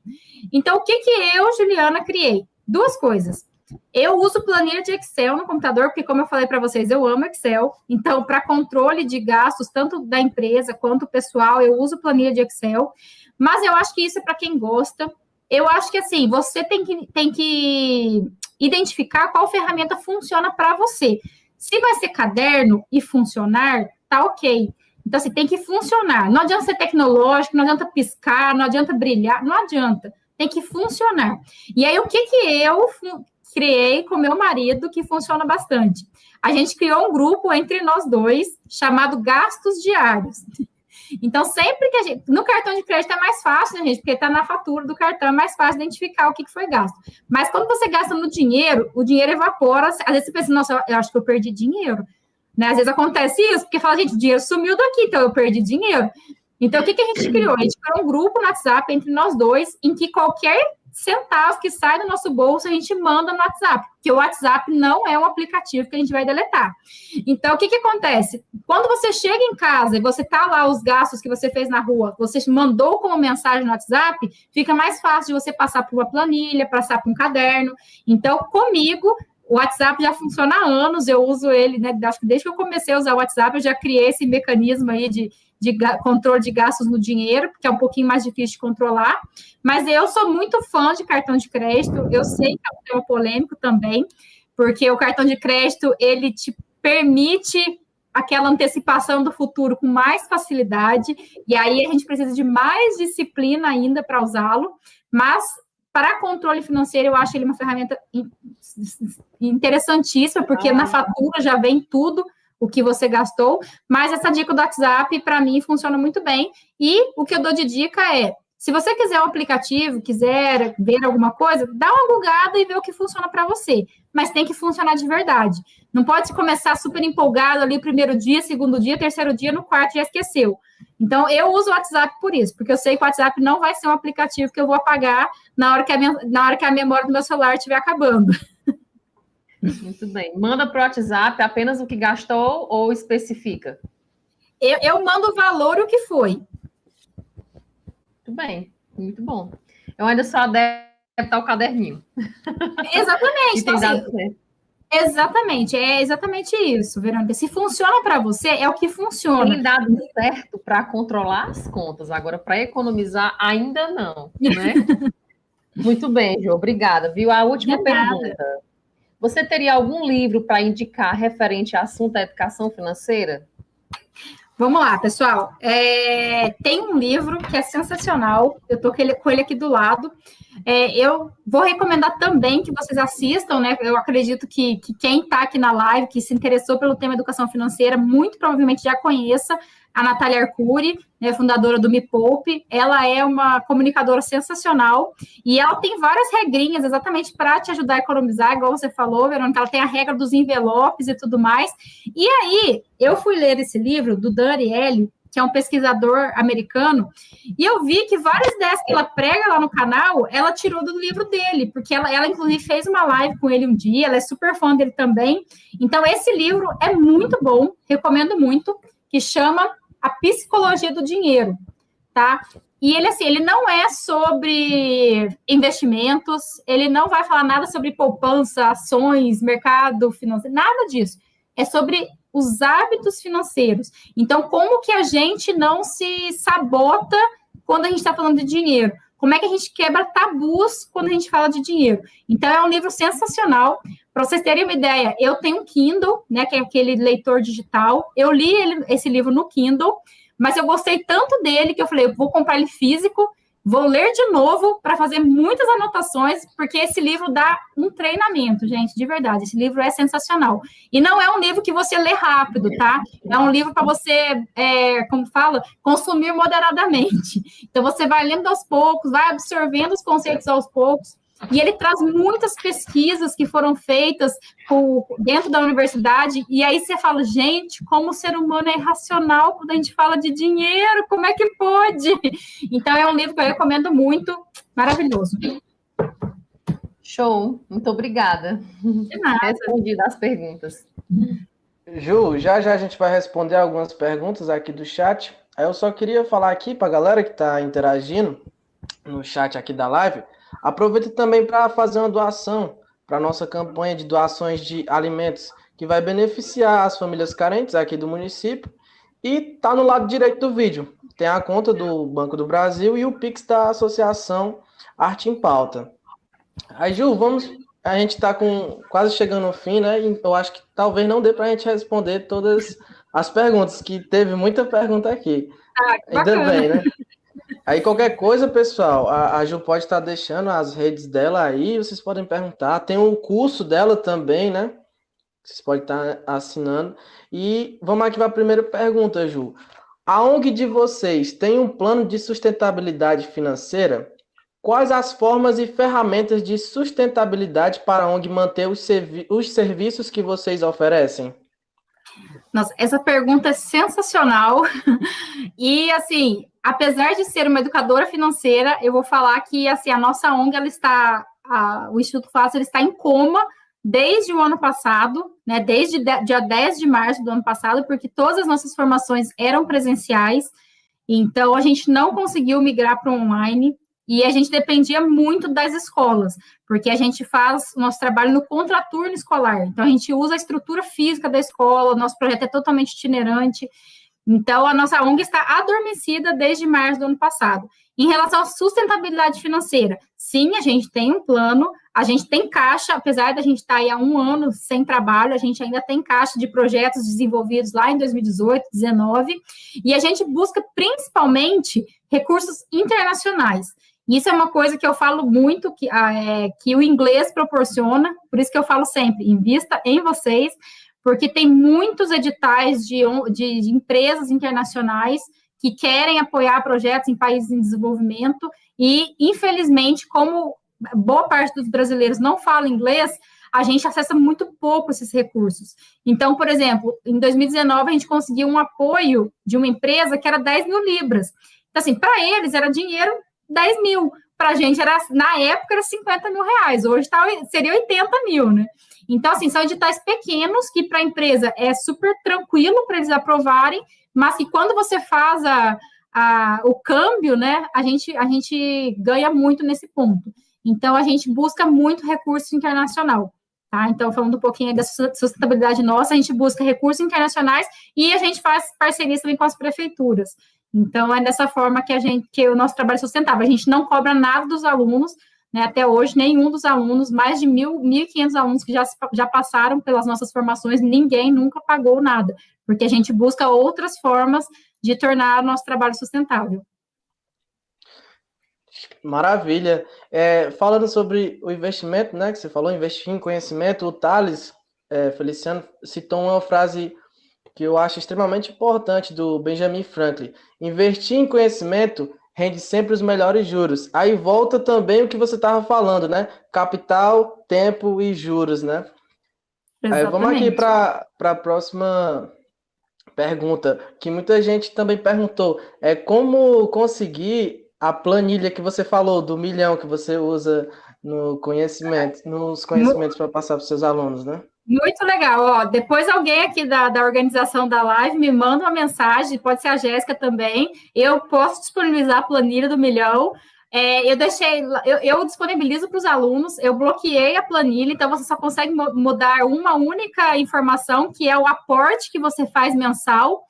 Então, o que eu, Juliana, criei? Duas coisas. Eu uso planilha de Excel no computador, porque, como eu falei para vocês, eu amo Excel. Então, para controle de gastos, tanto da empresa quanto pessoal, eu uso planilha de Excel. Mas eu acho que isso é para quem gosta. Eu acho que, assim, você tem que identificar qual ferramenta funciona para você. Se vai ser caderno e funcionar, tá ok. Então, assim, tem que funcionar. Não adianta ser tecnológico, não adianta piscar, não adianta brilhar, não adianta. Tem que funcionar. E aí, o que eu criei com meu marido que funciona bastante? A gente criou um grupo entre nós dois chamado Gastos Diários. Então, sempre que a gente... No cartão de crédito é mais fácil, né, gente? Porque está na fatura do cartão, é mais fácil identificar o que foi gasto. Mas quando você gasta no dinheiro, o dinheiro evapora. Às vezes você pensa, nossa, eu acho que eu perdi dinheiro. Né? Às vezes acontece isso, porque fala, gente, o dinheiro sumiu daqui, então eu perdi dinheiro. Então, o que a gente criou? A gente criou um grupo no WhatsApp entre nós dois, em que qualquer centavo que sai do nosso bolso, a gente manda no WhatsApp, porque o WhatsApp não é um aplicativo que a gente vai deletar. Então, o que acontece? Quando você chega em casa e você tá lá os gastos que você fez na rua, você mandou como mensagem no WhatsApp, fica mais fácil de você passar por uma planilha, passar por um caderno. Então, comigo, o WhatsApp já funciona há anos, eu uso ele, né? Acho que desde que eu comecei a usar o WhatsApp, eu já criei esse mecanismo aí de controle de gastos no dinheiro, porque é um pouquinho mais difícil de controlar. Mas eu sou muito fã de cartão de crédito, eu sei que é um tema polêmico também, porque o cartão de crédito, ele te permite aquela antecipação do futuro com mais facilidade, e aí a gente precisa de mais disciplina ainda para usá-lo, mas para controle financeiro, eu acho ele uma ferramenta interessantíssima, porque na fatura já vem tudo o que você gastou, mas essa dica do WhatsApp, para mim, funciona muito bem. E o que eu dou de dica é, se você quiser um aplicativo, quiser ver alguma coisa, dá uma bugada e vê o que funciona para você. Mas tem que funcionar de verdade. Não pode começar super empolgado ali, primeiro dia, segundo dia, terceiro dia, no quarto já esqueceu. Então, eu uso o WhatsApp por isso, porque eu sei que o WhatsApp não vai ser um aplicativo que eu vou apagar na hora que a memória do meu celular estiver acabando. Muito bem. Manda para o WhatsApp apenas o que gastou ou especifica? Eu mando o valor e o que foi. Muito bem, muito bom. Eu ainda sou adepta ao caderninho. Exatamente. Então, assim, exatamente, é exatamente isso, Verônica. Se funciona para você, é o que funciona. Tem dado certo para controlar as contas, agora para economizar ainda não, né? Muito bem, Jô, obrigada. Viu? A última pergunta. Você teria algum livro para indicar referente ao assunto da educação financeira? Vamos lá, pessoal. Tem um livro que é sensacional, eu estou com ele aqui do lado. Eu vou recomendar também que vocês assistam, né? Eu acredito que quem está aqui na live, que se interessou pelo tema educação financeira, muito provavelmente já conheça a Natália Arcuri, né, fundadora do Me Poupe. Ela é uma comunicadora sensacional e ela tem várias regrinhas exatamente para te ajudar a economizar, igual você falou, Verônica, ela tem a regra dos envelopes e tudo mais. E aí, eu fui ler esse livro do Dan Ariely, que é um pesquisador americano, e eu vi que várias ideias que ela prega lá no canal, ela tirou do livro dele, porque ela inclusive fez uma live com ele um dia, ela é super fã dele também. Então, esse livro é muito bom, recomendo muito, que chama A Psicologia do Dinheiro, tá? E ele, assim, ele não é sobre investimentos, ele não vai falar nada sobre poupança, ações, mercado financeiro, nada disso. É sobre os hábitos financeiros. Então, como que a gente não se sabota quando a gente está falando de dinheiro? como é que a gente quebra tabus quando a gente fala de dinheiro. Então, é um livro sensacional. Para vocês terem uma ideia, eu tenho um Kindle, né, que é aquele leitor digital. Eu li esse livro no Kindle, mas eu gostei tanto dele que eu falei, eu vou comprar ele físico, vou ler de novo para fazer muitas anotações, porque esse livro dá um treinamento, gente, de verdade. Esse livro é sensacional. E não é um livro que você lê rápido, tá? É um livro para você, como fala, consumir moderadamente. Então, você vai lendo aos poucos, vai absorvendo os conceitos aos poucos. E ele traz muitas pesquisas que foram feitas dentro da universidade, e aí você fala, gente, como o ser humano é irracional quando a gente fala de dinheiro, como é que pode? Então, é um livro que eu recomendo muito, maravilhoso. Show, muito obrigada. De nada. Respondida as perguntas. Ju, já a gente vai responder algumas perguntas aqui do chat. Aí eu só queria falar aqui para a galera que está interagindo no chat aqui da live, aproveita também para fazer uma doação para a nossa campanha de doações de alimentos, que vai beneficiar as famílias carentes aqui do município. E tá no lado direito do vídeo. Tem a conta do Banco do Brasil e o Pix da Associação Arte em Pauta. Aí, Ju, a gente está quase chegando ao fim, né? E eu acho que talvez não dê para a gente responder todas as perguntas, que teve muita pergunta aqui. Ainda bem, né? Aí qualquer coisa, pessoal, a Ju pode estar deixando as redes dela aí, vocês podem perguntar. Tem um curso dela também, né? Vocês podem estar assinando. E vamos aqui para a primeira pergunta, Ju. A ONG de vocês tem um plano de sustentabilidade financeira? Quais as formas e ferramentas de sustentabilidade para a ONG manter os serviços que vocês oferecem? Nossa, essa pergunta é sensacional. E, assim, apesar de ser uma educadora financeira, eu vou falar que, assim, a nossa ONG, o Instituto Fácil, ele está em coma desde o ano passado, né, desde dia 10 de março do ano passado, porque todas as nossas formações eram presenciais, então a gente não conseguiu migrar para o online, e a gente dependia muito das escolas, porque a gente faz o nosso trabalho no contraturno escolar, então a gente usa a estrutura física da escola, o nosso projeto é totalmente itinerante, então a nossa ONG está adormecida desde março do ano passado. Em relação à sustentabilidade financeira, sim, a gente tem um plano, a gente tem caixa, apesar da gente estar aí há um ano sem trabalho, a gente ainda tem caixa de projetos desenvolvidos lá em 2018, 2019, e a gente busca principalmente recursos internacionais. Isso é uma coisa que eu falo muito, que o inglês proporciona, por isso que eu falo sempre, invista em vocês, porque tem muitos editais de empresas internacionais que querem apoiar projetos em países em desenvolvimento, e, infelizmente, como boa parte dos brasileiros não fala inglês, a gente acessa muito pouco esses recursos. Então, por exemplo, em 2019, a gente conseguiu um apoio de uma empresa que era 10 mil libras. Então, assim, para eles era dinheiro 10 mil, para a gente, na época, era 50 mil reais, hoje seria 80 mil, né? Então, assim, são editais pequenos, que para a empresa é super tranquilo para eles aprovarem, mas que quando você faz o câmbio, né, a gente ganha muito nesse ponto. Então, a gente busca muito recurso internacional, tá? Então, falando um pouquinho aí da sustentabilidade nossa, a gente busca recursos internacionais e a gente faz parcerias também com as prefeituras. Então, é dessa forma que o nosso trabalho é sustentável. A gente não cobra nada dos alunos, né? Até hoje, nenhum dos alunos, mais de 1.500 alunos que já passaram pelas nossas formações, ninguém nunca pagou nada, porque a gente busca outras formas de tornar o nosso trabalho sustentável. Maravilha. Falando sobre o investimento, né, que você falou, investir em conhecimento, o Thales Feliciano citou uma frase que eu acho extremamente importante do Benjamin Franklin. Investir em conhecimento rende sempre os melhores juros. Aí volta também o que você estava falando, né? Capital, tempo e juros, né? Aí vamos aqui para a próxima pergunta, que muita gente também perguntou. Como conseguir a planilha que você falou, do 1 milhão que você usa nos conhecimentos para passar para os seus alunos, né? Muito legal, ó, depois alguém aqui da organização da live me manda uma mensagem, pode ser a Jéssica também, eu posso disponibilizar a planilha do 1 milhão, eu disponibilizo para os alunos, eu bloqueei a planilha, então você só consegue mudar uma única informação, que é o aporte que você faz mensal.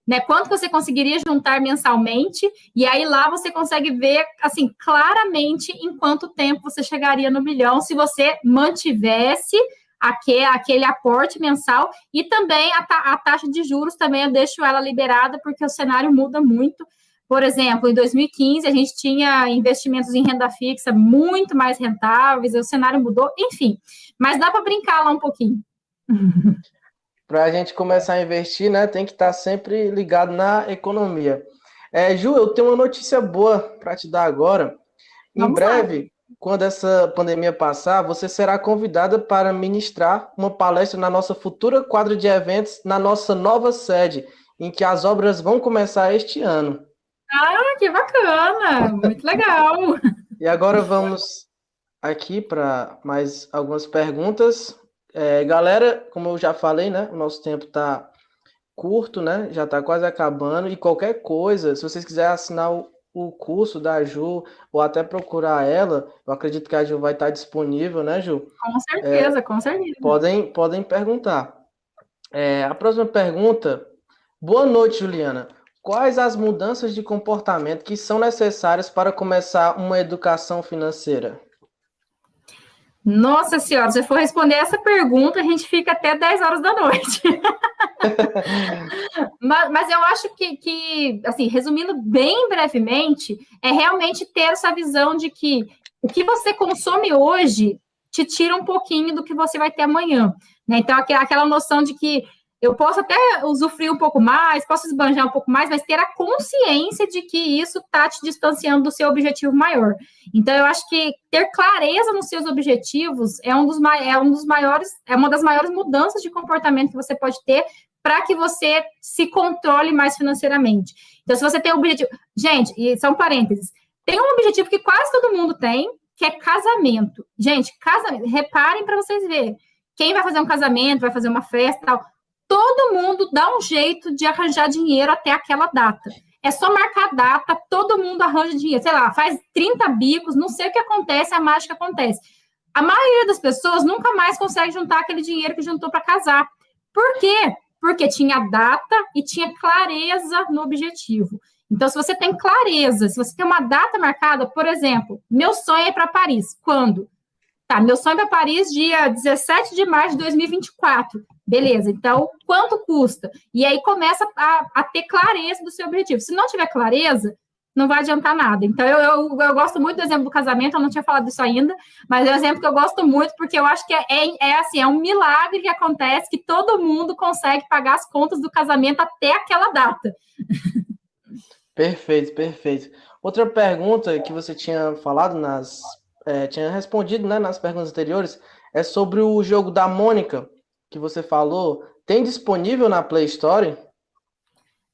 né? Quanto você conseguiria juntar mensalmente, e aí lá você consegue ver, assim, claramente em quanto tempo você chegaria no milhão se você mantivesse aquele aporte mensal, e também a taxa de juros também eu deixo ela liberada, porque o cenário muda muito. Por exemplo, em 2015, a gente tinha investimentos em renda fixa muito mais rentáveis, o cenário mudou, enfim. Mas dá para brincar lá um pouquinho. Para a gente começar a investir, né, tem que estar sempre ligado na economia. Ju, eu tenho uma notícia boa para te dar agora. Em breve, quando essa pandemia passar, você será convidada para ministrar uma palestra na nossa futura quadra de eventos, na nossa nova sede, em que as obras vão começar este ano. Ah, que bacana! Muito legal! E agora vamos aqui para mais algumas perguntas. Galera, como eu já falei, né? O nosso tempo está curto, né? Já está quase acabando. E qualquer coisa, se vocês quiserem assinar o curso da Ju, ou até procurar ela, eu acredito que a Ju vai estar disponível, né, Ju? Com certeza, com certeza. Podem perguntar. A próxima pergunta. Boa noite, Juliana. Quais as mudanças de comportamento que são necessárias para começar uma educação financeira? Nossa senhora, se eu for responder essa pergunta, a gente fica até 10 horas da noite. mas eu acho que, assim, resumindo bem brevemente, é realmente ter essa visão de que o que você consome hoje te tira um pouquinho do que você vai ter amanhã, né? Então, aquela noção de que eu posso até usufruir um pouco mais, posso esbanjar um pouco mais, mas ter a consciência de que isso está te distanciando do seu objetivo maior. Então, eu acho que ter clareza nos seus objetivos é uma das maiores mudanças de comportamento que você pode ter para que você se controle mais financeiramente. Então, se você tem um objetivo... Gente, e são parênteses, tem um objetivo que quase todo mundo tem, que é casamento. Gente, casamento, reparem para vocês verem. Quem vai fazer um casamento, vai fazer uma festa e tal... Todo mundo dá um jeito de arranjar dinheiro até aquela data. É só marcar a data, todo mundo arranja dinheiro. Sei lá, faz 30 bicos, não sei o que acontece, a mágica acontece. A maioria das pessoas nunca mais consegue juntar aquele dinheiro que juntou para casar. Por quê? Porque tinha data e tinha clareza no objetivo. Então, se você tem clareza, se você tem uma data marcada, por exemplo, meu sonho é para Paris. Quando? Tá, meu sonho é para Paris dia 17 de março de 2024. Beleza, então, quanto custa? E aí começa a ter clareza do seu objetivo. Se não tiver clareza, não vai adiantar nada. Então, eu gosto muito do exemplo do casamento, eu não tinha falado disso ainda, mas é um exemplo que eu gosto muito, porque eu acho que é um milagre que acontece, que todo mundo consegue pagar as contas do casamento até aquela data. Perfeito, perfeito. Outra pergunta que você tinha falado tinha respondido, né, nas perguntas anteriores, é sobre o jogo da Mônica, que você falou. Tem disponível na Play Store?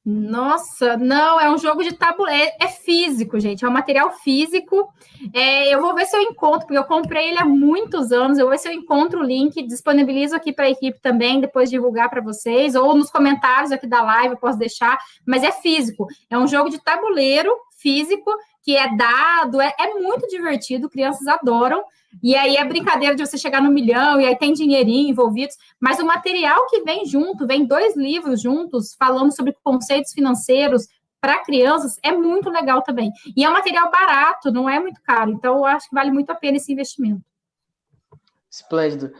Nossa, não, é um jogo de tabuleiro, é físico, gente, é um material físico. Eu vou ver se eu encontro, porque eu comprei ele há muitos anos, eu vou ver se eu encontro o link, disponibilizo aqui para a equipe também, depois divulgar para vocês, ou nos comentários aqui da live eu posso deixar, mas é físico, é um jogo de tabuleiro físico, que é dado, é muito divertido, crianças adoram, e aí é brincadeira de você chegar no milhão, e aí tem dinheirinho envolvidos, mas o material que vem junto, vem 2 livros juntos, falando sobre conceitos financeiros para crianças, é muito legal também. E é um material barato, não é muito caro, então eu acho que vale muito a pena esse investimento. Esplêndido.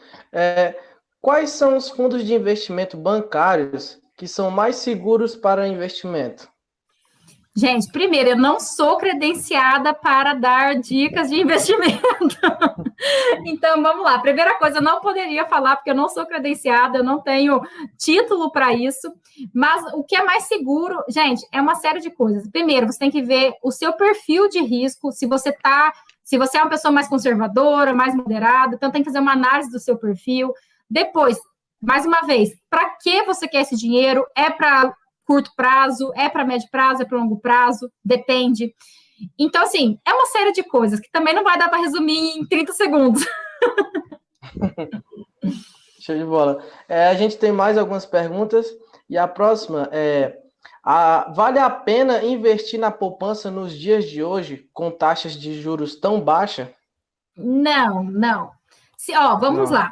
Quais são os fundos de investimento bancários que são mais seguros para investimento? Gente, primeiro, eu não sou credenciada para dar dicas de investimento. Então, vamos lá. Primeira coisa, eu não poderia falar, porque eu não sou credenciada, eu não tenho título para isso. Mas o que é mais seguro, gente, é uma série de coisas. Primeiro, você tem que ver o seu perfil de risco, se você é uma pessoa mais conservadora, mais moderada, então tem que fazer uma análise do seu perfil. Depois, mais uma vez, para que você quer esse dinheiro? É para curto prazo, é para médio prazo, é para longo prazo, depende. Então, assim, é uma série de coisas que também não vai dar para resumir em 30 segundos. Show de bola. A gente tem mais algumas perguntas, e a próxima vale a pena investir na poupança nos dias de hoje, com taxas de juros tão baixas? Não. Vamos lá.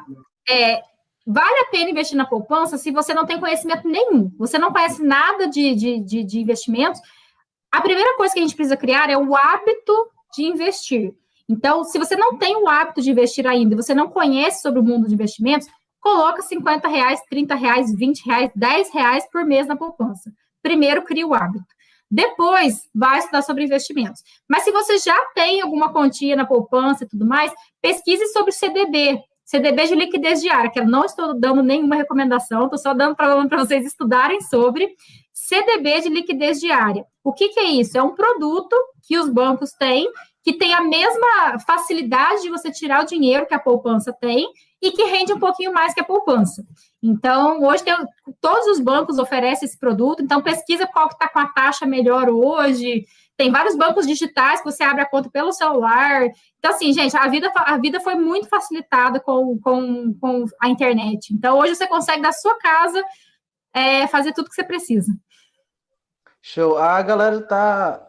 vale a pena investir na poupança se você não tem conhecimento nenhum, você não conhece nada de investimentos. A primeira coisa que a gente precisa criar é o hábito de investir. Então, se você não tem o hábito de investir ainda, e você não conhece sobre o mundo de investimentos, coloca R$50, R$30, R$20, R$10 por mês na poupança. Primeiro, cria o hábito. Depois, vai estudar sobre investimentos. Mas se você já tem alguma quantia na poupança e tudo mais, pesquise sobre CDB. CDB de liquidez diária, que eu não estou dando nenhuma recomendação, estou só dando para vocês estudarem sobre CDB de liquidez diária. O que é isso? É um produto que os bancos têm, que tem a mesma facilidade de você tirar o dinheiro que a poupança tem e que rende um pouquinho mais que a poupança. Então, hoje todos os bancos oferecem esse produto, então pesquisa qual que está com a taxa melhor hoje. Tem vários bancos digitais que você abre a conta pelo celular. Então, assim, gente, a vida foi muito facilitada com a internet. Então, hoje você consegue, da sua casa, fazer tudo que você precisa. Show. A galera tá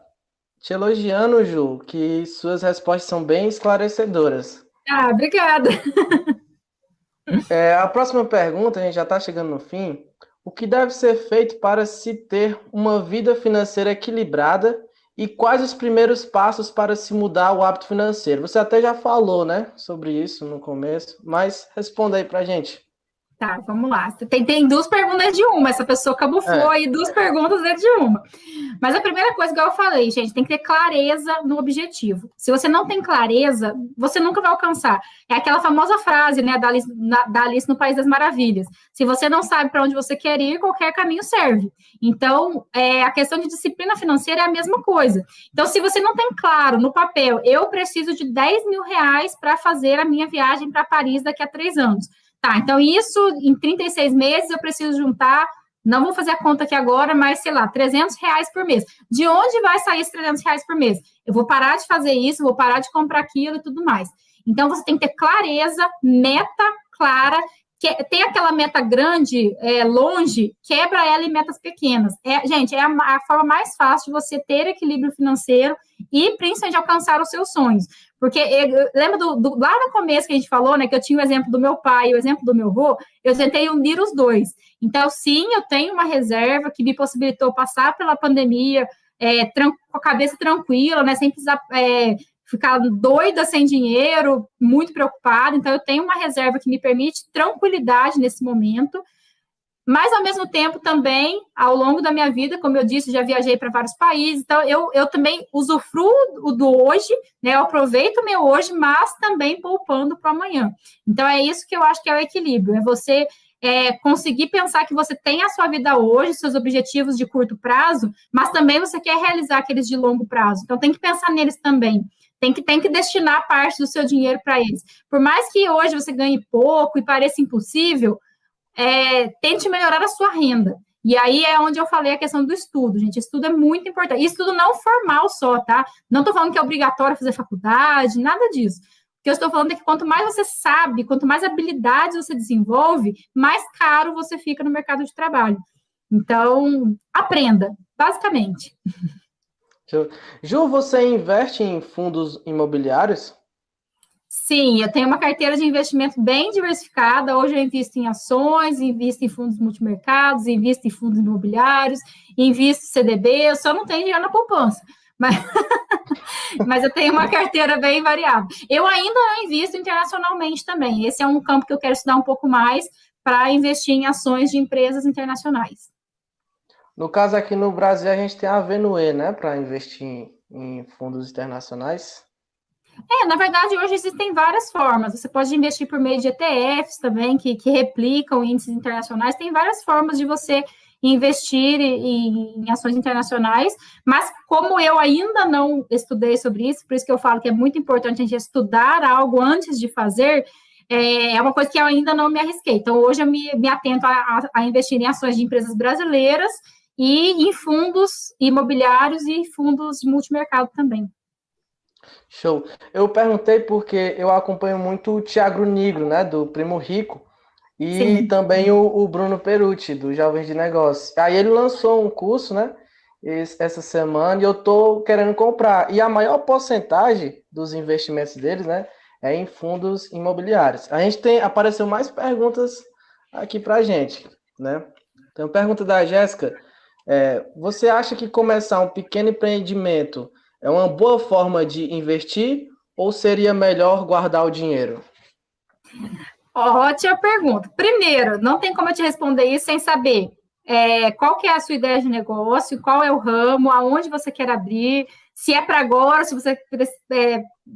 te elogiando, Ju, que suas respostas são bem esclarecedoras. Ah, obrigada. A próxima pergunta, a gente já está chegando no fim. O que deve ser feito para se ter uma vida financeira equilibrada e quais os primeiros passos para se mudar o hábito financeiro? Você até já falou, né, sobre isso no começo, mas responda aí para a gente. Tá, vamos lá. Tem duas perguntas de uma. Essa pessoa camuflou aí duas perguntas dentro de uma. Mas a primeira coisa que eu falei, gente, tem que ter clareza no objetivo. Se você não tem clareza, você nunca vai alcançar. É aquela famosa frase, né, da Alice no País das Maravilhas. Se você não sabe para onde você quer ir, qualquer caminho serve. Então, a questão de disciplina financeira é a mesma coisa. Então, se você não tem claro no papel, eu preciso de R$10.000 para fazer a minha viagem para Paris daqui a 3 anos. Tá, então isso, em 36 meses, eu preciso juntar, não vou fazer a conta aqui agora, mas, sei lá, R$300 por mês. De onde vai sair esses R$300 por mês? Eu vou parar de fazer isso, vou parar de comprar aquilo e tudo mais. Então, você tem que ter clareza, meta clara, tem aquela meta grande, longe, quebra ela em metas pequenas. Gente, é a forma mais fácil de você ter equilíbrio financeiro e, principalmente, alcançar os seus sonhos. Porque, lembra lá no começo que a gente falou, né, que eu tinha o exemplo do meu pai e o exemplo do meu avô, eu tentei unir os dois. Então, sim, eu tenho uma reserva que me possibilitou passar pela pandemia com a cabeça tranquila, né, sem precisar ficar doida sem dinheiro, muito preocupada. Então, eu tenho uma reserva que me permite tranquilidade nesse momento. Mas, ao mesmo tempo, também, ao longo da minha vida, como eu disse, já viajei para vários países, então eu também usufruo do hoje, né? Eu aproveito o meu hoje, mas também poupando para o amanhã. Então, é isso que eu acho que é o equilíbrio, é você conseguir pensar que você tem a sua vida hoje, seus objetivos de curto prazo, mas também você quer realizar aqueles de longo prazo. Então, tem que pensar neles também. Tem que destinar parte do seu dinheiro para eles. Por mais que hoje você ganhe pouco e pareça impossível, tente melhorar a sua renda. E aí é onde eu falei a questão do estudo, gente. Estudo é muito importante. E estudo não formal só, tá? Não estou falando que é obrigatório fazer faculdade, nada disso. O que eu estou falando é que quanto mais você sabe, quanto mais habilidades você desenvolve, mais caro você fica no mercado de trabalho. Então, aprenda, basicamente. Ju, você investe em fundos imobiliários? Sim, eu tenho uma carteira de investimento bem diversificada. Hoje eu invisto em ações, invisto em fundos multimercados, invisto em fundos imobiliários, invisto em CDB. Eu só não tenho dinheiro na poupança, mas eu tenho uma carteira bem variável. Eu ainda não invisto internacionalmente também. Esse é um campo que eu quero estudar um pouco mais para investir em ações de empresas internacionais. No caso aqui no Brasil, a gente tem a Venue, né, para investir em fundos internacionais. Na verdade, hoje existem várias formas. Você pode investir por meio de ETFs também, que replicam índices internacionais. Tem várias formas de você investir em ações internacionais, mas como eu ainda não estudei sobre isso, por isso que eu falo que é muito importante a gente estudar algo antes de fazer, é uma coisa que eu ainda não me arrisquei. Então, hoje eu me atento a investir em ações de empresas brasileiras e em fundos imobiliários e fundos multimercado também. Show. Eu perguntei porque eu acompanho muito o Thiago Nigro, né, do Primo Rico, e Sim. também o Bruno Perucci, do Jovens de Negócios. Aí ele lançou um curso, né, essa semana, e eu tô querendo comprar. E a maior porcentagem dos investimentos deles, né, é em fundos imobiliários. Apareceu mais perguntas aqui para a gente, né? Então, pergunta da Jéssica, você acha que começar um pequeno empreendimento é uma boa forma de investir ou seria melhor guardar o dinheiro? Ótima pergunta. Primeiro, não tem como eu te responder isso sem saber qual que é a sua ideia de negócio, qual é o ramo, aonde você quer abrir, se é para agora, se você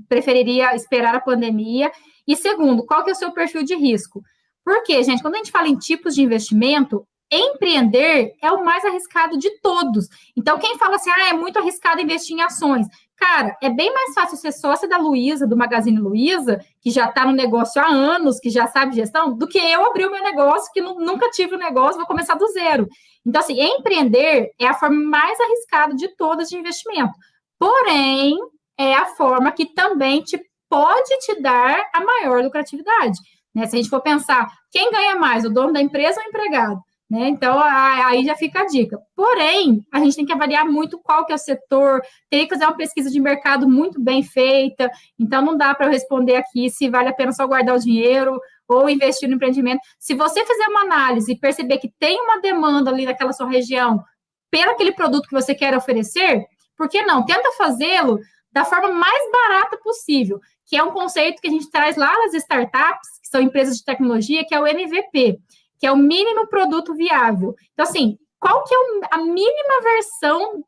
preferiria esperar a pandemia. E segundo, qual que é o seu perfil de risco? Porque, gente, quando a gente fala em tipos de investimento, empreender é o mais arriscado de todos. Então, quem fala assim, é muito arriscado investir em ações. Cara, é bem mais fácil ser sócia da Luiza, do Magazine Luiza, que já está no negócio há anos, que já sabe gestão, do que eu abrir o meu negócio, que nunca tive um negócio, vou começar do zero. Então, assim, empreender é a forma mais arriscada de todas de investimento. Porém, é a forma que também pode te dar a maior lucratividade. Né? Se a gente for pensar, quem ganha mais, o dono da empresa ou o empregado? Né? Então, aí já fica a dica. Porém, a gente tem que avaliar muito qual que é o setor, tem que fazer uma pesquisa de mercado muito bem feita, então não dá para eu responder aqui se vale a pena só guardar o dinheiro ou investir no empreendimento. Se você fizer uma análise e perceber que tem uma demanda ali naquela sua região pelo aquele produto que você quer oferecer, por que não? Tenta fazê-lo da forma mais barata possível, que é um conceito que a gente traz lá nas startups, que são empresas de tecnologia, que é o MVP, que é o mínimo produto viável. Então, assim, qual que é a mínima versão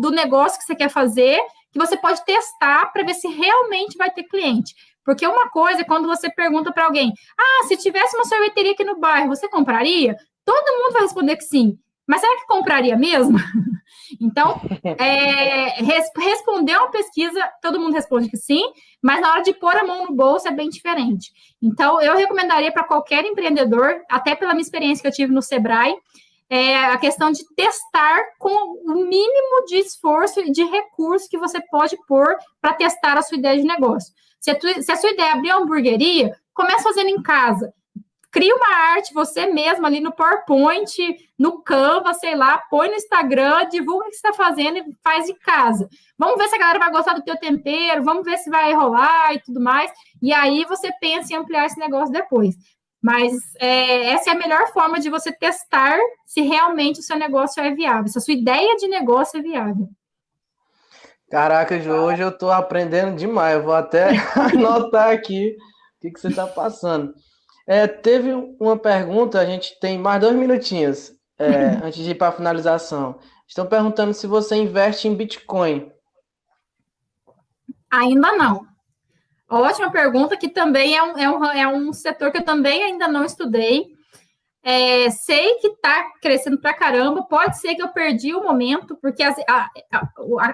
do negócio que você quer fazer, que você pode testar para ver se realmente vai ter cliente? Porque uma coisa é quando você pergunta para alguém, se tivesse uma sorveteria aqui no bairro, você compraria? Todo mundo vai responder que sim. Mas será que compraria mesmo? Então, responder uma pesquisa, todo mundo responde que sim, mas na hora de pôr a mão no bolso é bem diferente. Então, eu recomendaria para qualquer empreendedor, até pela minha experiência que eu tive no Sebrae, a questão de testar com o mínimo de esforço e de recurso que você pode pôr para testar a sua ideia de negócio. Se a sua ideia é abrir uma hamburgueria, comece fazendo em casa. Cria uma arte você mesmo ali no PowerPoint, no Canva, sei lá, põe no Instagram, divulga o que você está fazendo e faz de casa. Vamos ver se a galera vai gostar do teu tempero, vamos ver se vai rolar e tudo mais. E aí você pensa em ampliar esse negócio depois. Mas essa é a melhor forma de você testar se realmente o seu negócio é viável, se a sua ideia de negócio é viável. Caraca, Ju, hoje eu estou aprendendo demais. Eu vou até anotar aqui o que você está passando. Teve uma pergunta, a gente tem mais 2 minutinhos antes de ir para a finalização. Estão perguntando se você investe em Bitcoin. Ainda não. Ótima pergunta, que também é um setor que eu também ainda não estudei. Sei que está crescendo pra caramba, pode ser que eu perdi o momento, porque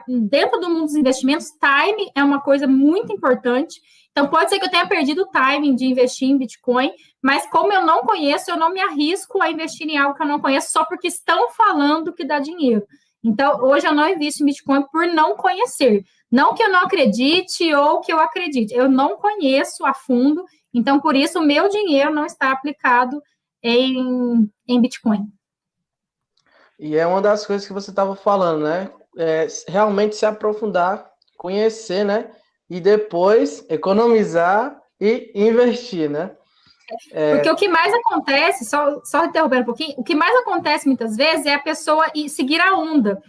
dentro do mundo dos investimentos, time é uma coisa muito importante. Então, pode ser que eu tenha perdido o timing de investir em Bitcoin, mas como eu não conheço, eu não me arrisco a investir em algo que eu não conheço só porque estão falando que dá dinheiro. Então, hoje eu não invisto em Bitcoin por não conhecer. Não que eu não acredite ou que eu acredite. Eu não conheço a fundo, então, por isso, o meu dinheiro não está aplicado em Bitcoin. E é uma das coisas que você estava falando, né? Realmente se aprofundar, conhecer, né? E depois economizar e investir, né? Porque o que mais acontece, só interrompendo um pouquinho, o que mais acontece muitas vezes é a pessoa seguir a onda.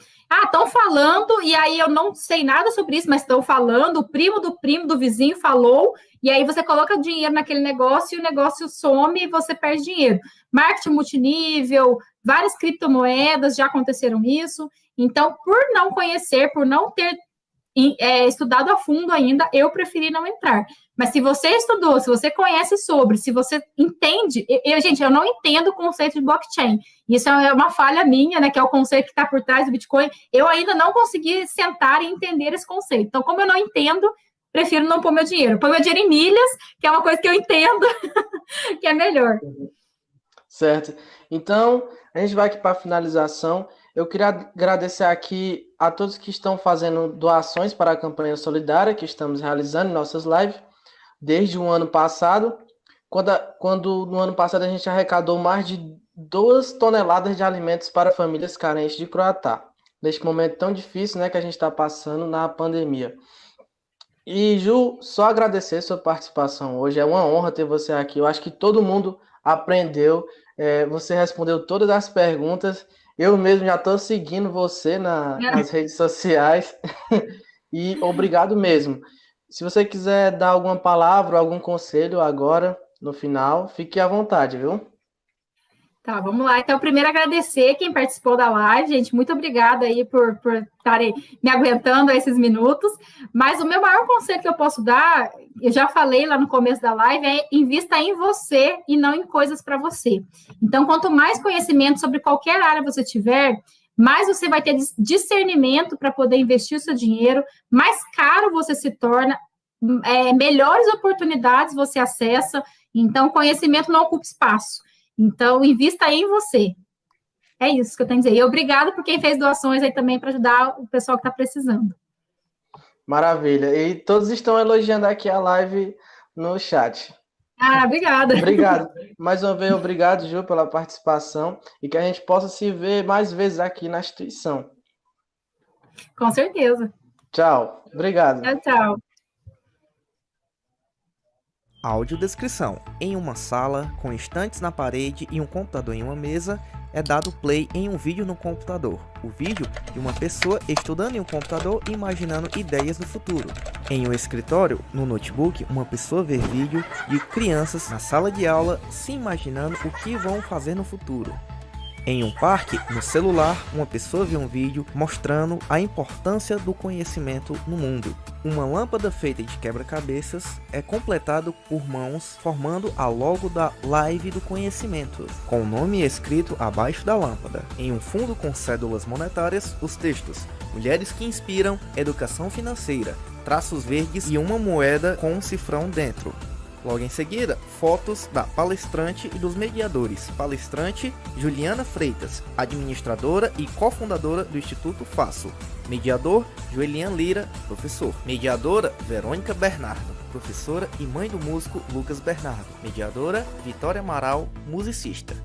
Estão falando, e aí eu não sei nada sobre isso, mas estão falando, o primo do vizinho falou, e aí você coloca o dinheiro naquele negócio, e o negócio some e você perde dinheiro. Marketing multinível, várias criptomoedas já aconteceram isso. Então, por não conhecer, por não ter estudado a fundo ainda, eu preferi não entrar. Mas se você estudou, se você conhece sobre, se você entende... Gente, eu não entendo o conceito de blockchain. Isso é uma falha minha, né? Que é o conceito que está por trás do Bitcoin. Eu ainda não consegui sentar e entender esse conceito. Então, como eu não entendo, prefiro não pôr meu dinheiro. Põe meu dinheiro em milhas, que é uma coisa que eu entendo, que é melhor. Certo. Então, a gente vai aqui para a finalização. Eu queria agradecer aqui a todos que estão fazendo doações para a campanha solidária que estamos realizando em nossas lives desde o ano passado, quando no ano passado a gente arrecadou mais de 2 toneladas de alimentos para famílias carentes de Croatá, neste momento tão difícil, né, que a gente está passando na pandemia. E, Ju, só agradecer sua participação hoje. É uma honra ter você aqui. Eu acho que todo mundo aprendeu. Você respondeu todas as perguntas. Eu mesmo já estou seguindo você nas redes sociais. E obrigado mesmo. Se você quiser dar alguma palavra, algum conselho agora, no final, fique à vontade, viu? Tá, vamos lá. Então, primeiro agradecer quem participou da live, gente. Muito obrigada aí por estarem me aguentando esses minutos. Mas o meu maior conselho que eu posso dar, eu já falei lá no começo da live, é invista em você e não em coisas para você. Então, quanto mais conhecimento sobre qualquer área você tiver, mais você vai ter discernimento para poder investir o seu dinheiro, mais caro você se torna, melhores oportunidades você acessa. Então, conhecimento não ocupa espaço. Então, invista aí em você. É isso que eu tenho a dizer. E obrigado por quem fez doações aí também para ajudar o pessoal que está precisando. Maravilha. E todos estão elogiando aqui a live no chat. Ah, obrigada. Obrigado. Mais uma vez, obrigado, Ju, pela participação e que a gente possa se ver mais vezes aqui na instituição. Com certeza. Tchau. Obrigado. Tchau, tchau. Audiodescrição. Em uma sala, com estantes na parede e um computador em uma mesa, é dado play em um vídeo no computador. O vídeo de uma pessoa estudando em um computador e imaginando ideias do futuro. Em um escritório, no notebook, uma pessoa vê vídeo de crianças na sala de aula se imaginando o que vão fazer no futuro. Em um parque, no celular, uma pessoa vê um vídeo mostrando a importância do conhecimento no mundo. Uma lâmpada feita de quebra-cabeças é completado por mãos, formando a logo da Live do Conhecimento, com o nome escrito abaixo da lâmpada. Em um fundo com cédulas monetárias, os textos Mulheres que Inspiram, Educação Financeira, traços verdes e uma moeda com um cifrão dentro. Logo em seguida, fotos da palestrante e dos mediadores. Palestrante, Juliana Freitas, administradora e cofundadora do Instituto Faço. Mediador, Joelian Lira, professor. Mediadora, Verônica Bernardo, professora e mãe do músico Lucas Bernardo. Mediadora, Vitória Amaral, musicista.